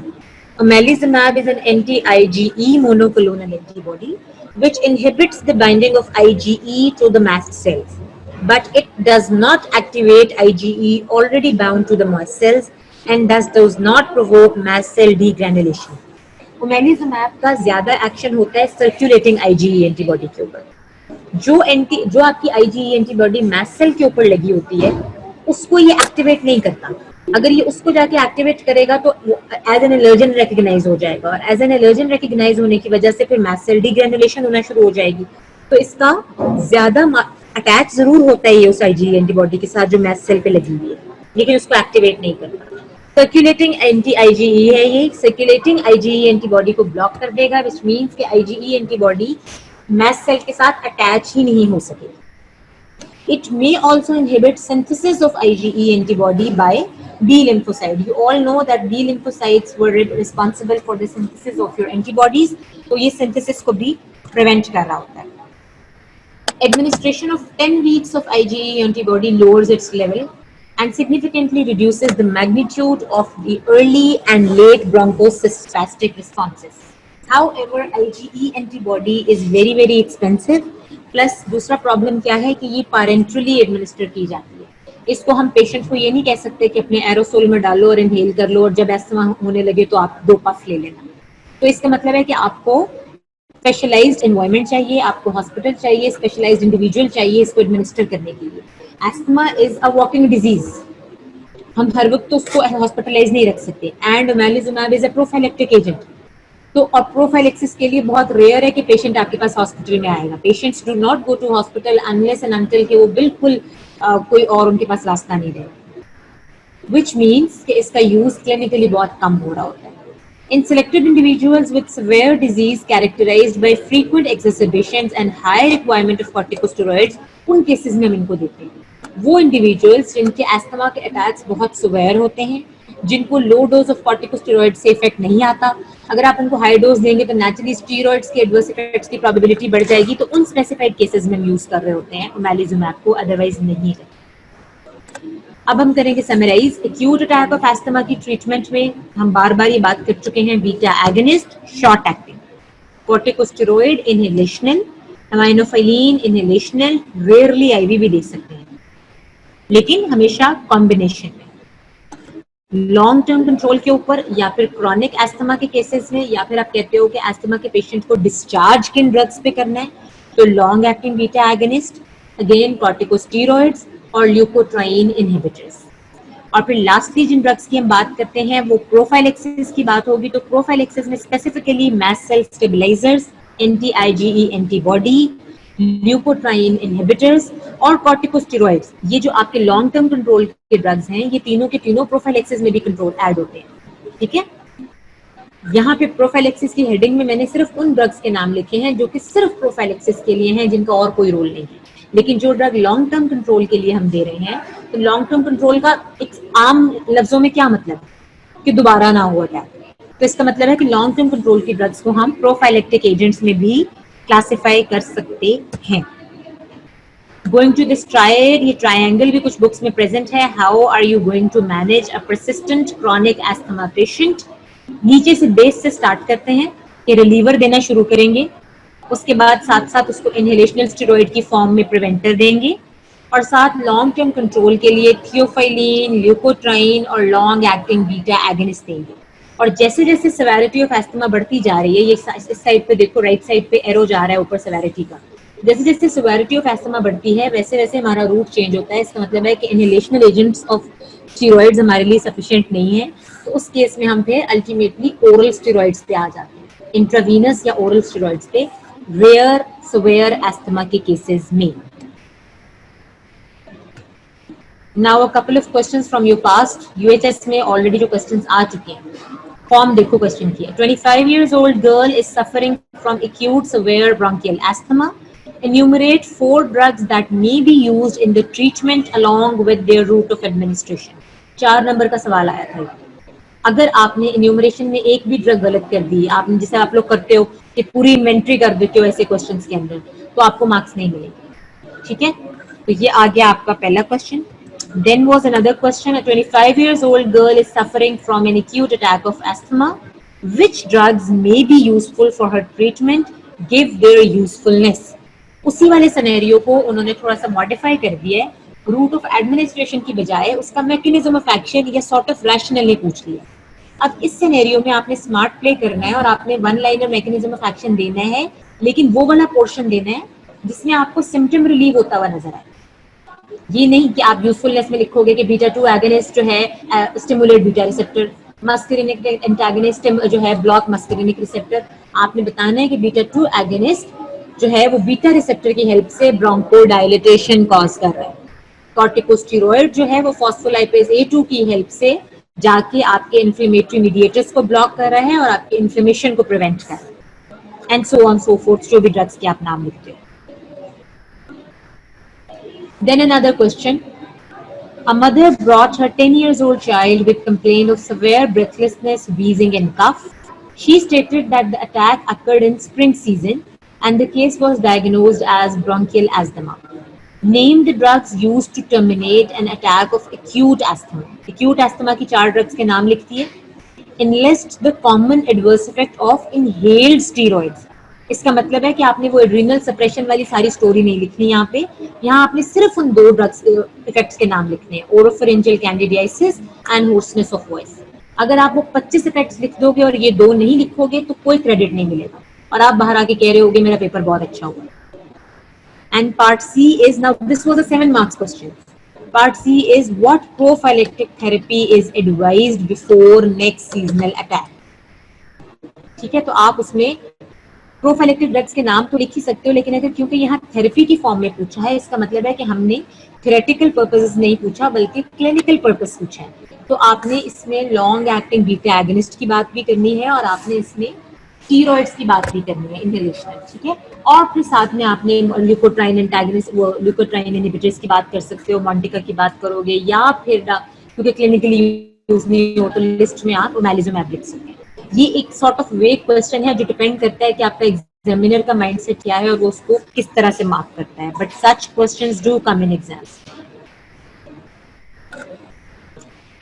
Omalizumab is an anti-IgE monoclonal antibody which inhibits the binding of IgE to the mast cells. but it does not activate IgE already bound to the mast cells and thus does not provoke mast cell degranulation. ओमेलिजुमैब का ज्यादा action होता है circulating IgE antibody के ऊपर. जो आपकी IgE antibody mast cell के ऊपर लगी होती है उसको ये एक्टिवेट नहीं करता. अगर ये उसको जाके एक्टिवेट करेगा तो एज एन एलर्जन रिकग्नाइज हो जाएगा और एज एन एलर्जन रिकग्नाइज होने की वजह से फिर मास्ट सेल डिग्रेनुलेशन होना शुरू हो जाएगी. तो इसका ज्यादा अटैच जरूर होता है ये उस IgE एंटीबॉडी के साथ जो मास्ट सेल पे लगी हुई है, लेकिन उसको एक्टिवेट नहीं करता. सर्कुलेटिंग एंटी IgE है ये. सर्कुलेटिंग IgE एंटीबॉडी को ब्लॉक कर देगा, विच मीन्स कि IgE एंटीबॉडी मास्ट सेल के साथ अटैच ही नहीं हो सकेगी. It may also inhibit synthesis of IgE antibody by B lymphocyte. You all know that B lymphocytes were responsible for the synthesis of your antibodies. तो ये synthesis को भी prevent कर रहा होता है. Administration of 10 weeks of IgE antibody lowers its level and significantly reduces the magnitude of the early and late bronchospastic responses. However, IgE antibody is very, very expensive. Plus दूसरा problem क्या है कि ये पैरेंट्रली administer की जाती है. इसको हम पेशेंट को ये नहीं कह सकते कि अपने एरोसोल में डालो और इनहेल कर लो और जब एस्थमा होने लगे तो आप 2 पफ ले लेना. तो इसका मतलब है कि आपको स्पेशलाइज्ड एनवायरनमेंट चाहिए, आपको हॉस्पिटल चाहिए, स्पेशलाइज्ड इंडिविजुअल चाहिए इसको एडमिनिस्टर करने के लिए. Asthma is a walking disease. हम हर वक्त तो उसको हॉस्पिटलाइज नहीं रख सकते. And ओमेलिजुमैब is a prophylactic agent. तो और प्रोफाइलेक्सिस के लिए बहुत रेयर है कि पेशेंट आपके पास हॉस्पिटल में आएगा. Patients do not go to hospital unless and until कि वो बिल्कुल कोई और उनके पास रास्ता नहीं रहे. विच मीन्स कि इसका यूज क्लिनिकली बहुत कम हो रहा होता है. इन selected individuals with severe disease characterized by frequent exacerbations and high requirement of corticosteroids, उन केसेस में हम इनको देते हैं. वो इंडिविजुअल्स जिनके एस्थमा के अटैक्स बहुत सिवियर होते हैं, जिनको लो डोज ऑफ कॉर्टिकोस्टेरॉइड से इफेक्ट नहीं आता. अगर आप उनको हाई डोज देंगे तो नेचुरली स्टीरॉइड्स के एडवर्स इफेक्ट्स की प्रोबेबिलिटी बढ़ जाएगी. तो उन स्पेसिफाइड केसेस में हम यूज कर रहे होते हैं ओमेलिजुमैब को, अदरवाइज नहीं. अब हम करेंगे summarize. Acute attack of asthma की ट्रीटमेंट में हम बार बार ये बात कर चुके हैं. Beta agonist short acting, corticosteroid inhalational, aminophylline inhalational, rarely IV भी दे सकते हैं, लेकिन हमेशा कॉम्बिनेशन में. लॉन्ग टर्म कंट्रोल के ऊपर या फिर क्रॉनिक एस्थमा के केसेस में, या फिर आप कहते हो कि एस्थमा के पेशेंट को डिस्चार्ज किन ड्रग्स पे करना है, तो long acting beta agonist, again corticosteroids और ल्यूकोट्राइन इनहिबिटर्स. और फिर लास्टली जिन ड्रग्स की हम बात करते हैं वो प्रोफाइलेक्सिस की बात होगी. तो प्रोफाइलेक्सिस में specifically mast cell stabilisers, anti IgE antibody, leukotriene inhibitors और कॉर्टिकोस्टेरॉइड्स. ये जो आपके लॉन्ग टर्म कंट्रोल के ड्रग्स हैं, ये तीनों के तीनों प्रोफाइलेक्सिस में भी कंट्रोल ऐड होते हैं. ठीक है. यहाँ पे प्रोफाइलेक्सिस की हेडिंग में मैंने सिर्फ उन ड्रग्स के नाम लिखे हैं जो कि सिर्फ प्रोफाइलेक्सिस के लिए हैं, जिनका और कोई रोल नहीं है. लेकिन जो ड्रग लॉन्ग टर्म कंट्रोल के लिए हम दे रहे हैं, तो लॉन्ग टर्म कंट्रोल का एक आम लफ्जों में क्या मतलब है कि दोबारा ना हो अटैक. तो इसका मतलब है कि लॉन्ग टर्म कंट्रोल की ड्रग्स को हम प्रोफाइलेक्टिक एजेंट्स में भी क्लासिफाई कर सकते हैं. गोइंग टू दिस ट्रायड, ये ट्रायंगल भी कुछ बुक्स में प्रेजेंट है. How are you going to manage a persistent chronic asthma patient. नीचे से बेस से स्टार्ट करते हैं कि रिलीवर देना शुरू करेंगे, उसके बाद साथ साथ उसको इनहेलेशनल स्टेरॉइड की फॉर्म में प्रिवेंटर देंगे, और साथ लॉन्ग टर्म कंट्रोल के लिए थियोफाइलिन, ल्यूकोट्राइन और लॉन्ग एक्टिंग बीटा एगोनिस्ट देंगे. और जैसे जैसे सेवेरिटी ऑफ एस्थमा बढ़ती जा रही है, ये इस साइड पे देखो, राइट साइड पे एरो जा रहा है ऊपर सेवेरिटी का, जैसे जैसे सेवेरिटी ऑफ एस्थमा बढ़ती है वैसे वैसे हमारा रूट चेंज होता है. इसका मतलब है कि इनहेलेशनल एजेंट्स ऑफ स्टेरॉइड्स हमारे लिए सफिशिएंट नहीं है. तो उस केस में हम फिर अल्टीमेटली ओरल स्टेरॉइड्स पे आ जाते हैं, इंट्रावीनस या ओरल स्टेरॉइड्स पे, रेयर सिवियर एस्थमा के केसेस में. Now a couple of questions from your past. UHS में ऑलरेडी जो क्वेश्चंस आ चुके हैं, फॉर्म देखो क्वेश्चन की है. 25 years old girl is suffering from acute severe bronchial asthma. Enumerate 4 drugs that may be used in the treatment along with their route of administration. 4 number का सवाल आया था. अगर आपने इन्यूमरेशन में एक भी ड्रग गलत कर दी, आपने जिसे आप लोग करते हो कि पूरी इन्वेंट्री कर देते हो ऐसे क्वेश्चंस के अंदर, तो आपको मार्क्स नहीं मिलेंगे. ठीक है. तो ये आ गया आपका पहला question. Then was another question. A 25 years old girl is suffering from an acute attack of asthma. Which drugs may be useful for her treatment? Give their usefulness. उसी वाले सिनेरियो को उन्होंने थोड़ा सा मॉडिफाई कर दिया है, रूट ऑफ एडमिनिस्ट्रेशन की बजाय उसका मैकेनिज्म ऑफ एक्शन या सॉर्ट ऑफ रैशनल ने पूछ लिया। अब इस सिनेरियो में आपने स्मार्ट प्ले करना है और आपने one liner mechanism of action देना है, लेकिन वो वाला पोर्शन देना है जिसमें आपको सिम्टम रिलीव होता हुआ नजर आए। ये नहीं कि आप यूजफुलनेस में लिखोगे कि बीटा 2 एगोनिस्ट जो है stimulate beta receptor, muscarinic antagonist जो है ब्लॉक मस्करिनिक रिसेप्टर। आपने बताना है कि बीटा 2 एगोनिस्ट जो है वो बीटा रिसेप्टर की हेल्प से ब्रोंकोडायलेटेशन कॉज कर रहा है। कॉर्टिकोस्टेरॉइड जो है वो फॉस्फोलाइपेज A2 की हेल्प से जाके आपके इन्फ्लेमेटरी मीडिएटर्स को ब्लॉक कर रहा है और आपके इन्फ्लेमेशन को प्रिवेंट कर रहा है, and so on so fourth, जो भी ड्रग्स के आप नाम लिखते हो। Then another question. A mother brought her 10 years old child with complaint of severe breathlessness, wheezing and cough. She stated that the attack occurred in spring season and the case was diagnosed as bronchial asthma. Name the drugs used to terminate an attack of acute asthma. Acute asthma की 4 drugs के नाम लिखती है। Enlist the common adverse effect of inhaled steroids. इसका मतलब है कि आपने वो एड्रीनल सप्रेशन वाली सारी स्टोरी नहीं लिखनी यहाँ पे, यहाँ आपने सिर्फ उन 2 ड्रग्स इफेक्ट्स के नाम लिखने हैं, oropharyngeal candidiasis and hoarseness of voice. अगर आप वो 25 इफेक्ट्स लिख दोगे और ये 2 नहीं लिखोगे तो कोई क्रेडिट नहीं मिलेगा और आप बाहर आके कह रहे होगे मेरा पेपर बहुत अच्छा हुआ। And part C is, now this was a 7 marks question. Part C is what prophylactic therapy is advised before next seasonal attack. ठीक है, तो आप उसमें प्रोफाइलेक्टिव ड्रग्स के नाम तो लिख ही सकते हो, लेकिन अगर क्योंकि यहाँ थेरेपी की फॉर्म में पूछा है, इसका मतलब है कि हमने थेरेटिकल पर्पसेस नहीं पूछा बल्कि क्लिनिकल पर्पस पूछा है। तो आपने इसमें लॉन्ग एक्टिंग बीटा एगोनिस्ट की बात भी करनी है और आपने इसमें स्टीरॉइड्स की बात भी करनी है, इनहेलेशनल, ठीक है। और फिर साथ में आपने ल्यूकोट्राइन एंटागोनिस्ट, वो ल्यूकोट्राइन इनहिबिटर्स की बात कर सकते हो, मॉन्टिका की बात करोगे, या फिर क्योंकि क्लिनिकली यूज नहीं हो तो लिस्ट में आप ओमैलिजुमैब लिख सकते हैं। ये एक सॉर्ट ऑफ वेग क्वेश्चन है जो डिपेंड करता है कि आपका एग्जामिनर का माइंडसेट क्या है और वो उसको किस तरह से मार्क करता है, but such questions do come in exams.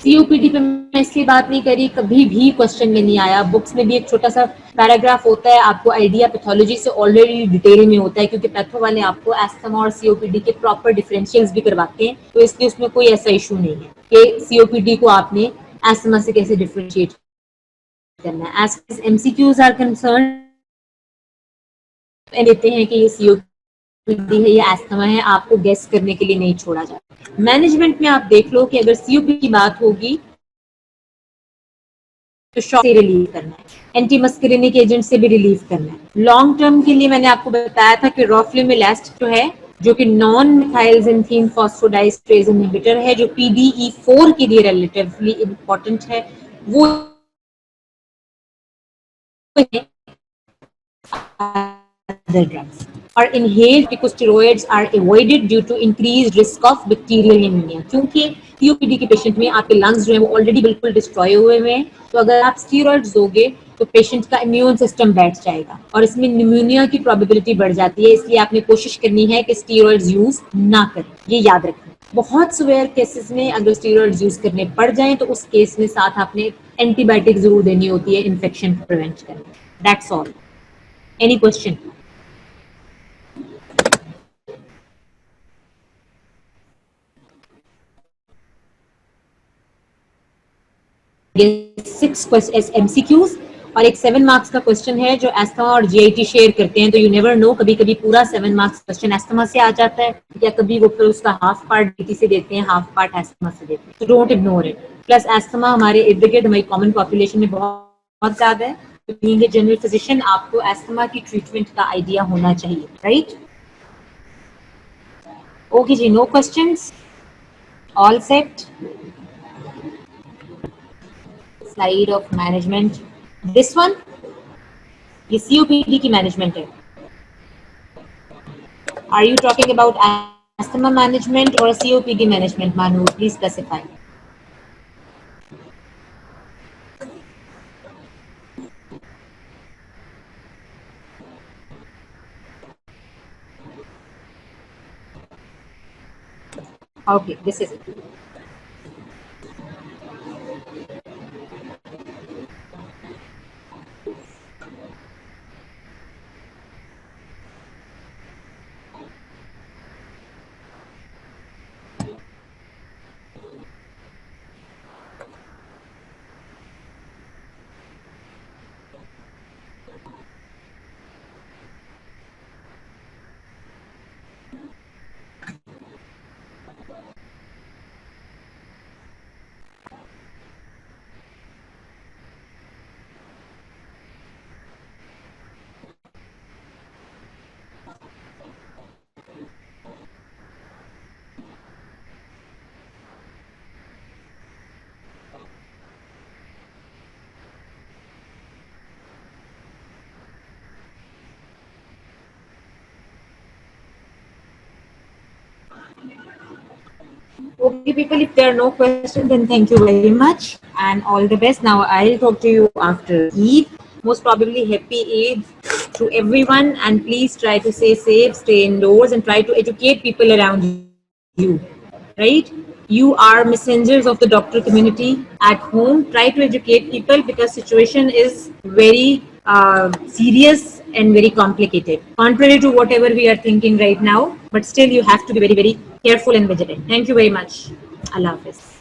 COPD पे मैं इसलिए बात नहीं करी, कभी भी क्वेश्चन में नहीं आया। बुक्स में भी एक छोटा सा पैराग्राफ होता है, आपको आइडिया पैथोलॉजी से ऑलरेडी डिटेल में होता है, क्योंकि पैथो वाले आपको एस्थमा और सीओपीडी के प्रॉपर डिफरेंशियल्स भी करवाते हैं, तो इसलिए उसमें कोई ऐसा इशू नहीं है कि सीओपीडी को आपने एस्थमा से कैसे डिफरेंशिएट करना है। एज एमसीक्यूज आर कंसर्न लेते हैं कि ये सीओपीडी है या एस्थमा है, आपको गेस करने के लिए नहीं छोड़ा जाता। मैनेजमेंट में आप देख लो कि अगर सीओपीडी की बात होगी तो शॉक से रिलीव करना है, एंटी मस्करिनिक एजेंट से भी रिलीव करना है। लॉन्ग टर्म के लिए मैंने आपको बताया था कि रोफ्लुमिलास्ट जो है, जो कि नॉन मिथाइल ज़िंथीन फॉस्फोडाइस्ट्रेज इनहिबिटर है, जो PDE4 के लिए रिलेटिवली इंपॉर्टेंट है, वो other drugs. और inhaled corticosteroids are avoided due to increased risk of bacterial pneumonia, क्योंकि COPD के पेशेंट में आपके लंग्स जो है वो ऑलरेडी बिल्कुल डिस्ट्रॉय हुए हैं, तो अगर आप स्टीरॉइड्स दोगे तो पेशेंट का इम्यून सिस्टम बैठ जाएगा और इसमें न्यूमोनिया की प्रोबेबिलिटी बढ़ जाती है। इसलिए आपने कोशिश करनी है कि स्टीरॉइड्स यूज ना करें, ये याद रखें। बहुत सिवियर केसेस में अगर स्टीरॉइड्स यूज करने पड़ जाएं तो उस केस में साथ आपने एंटीबायोटिक जरूर देनी होती है इन्फेक्शन को प्रिवेंट करने। That's all. Any question? ये 6 MCQs और एक 7 मार्क्स का क्वेश्चन है जो एस्थमा और GIT शेयर करते हैं, तो यू नेवर नो, कभी कभी पूरा 7 मार्क्स क्वेश्चन एस्थमा से आ जाता है या कभी वो फिर उसका हाफ पार्ट GIT से देते हैं, हाफ पार्ट एस्थमा से देते हैं, तो don't ignore it. Plus asthma हमारे इर्द गिर्द हमारी कॉमन पॉपुलेशन में बहुत ज्यादा है, तो बीइंग ए जनरल फिजिशियन आपको एस्थमा की ट्रीटमेंट का आइडिया होना चाहिए, राइट? ओके जी, no questions, all set. Slide of management, this one, ये COPD की मैनेजमेंट है। Are you talking about asthma management or COPD management, Manu? Please specify. Okay, this is it. Okay, people, if there are no questions, then thank you very much and all the best. Now, I'll talk to you after Eid. Most probably, happy Eid to everyone. And please try to stay safe, stay indoors, and try to educate people around you. Right? You are messengers of the doctor community at home. Try to educate people because situation is very serious and very complicated, contrary to whatever we are thinking right now. But still, you have to be very, very careful and vigilant. Thank you very much. Allah Hafiz.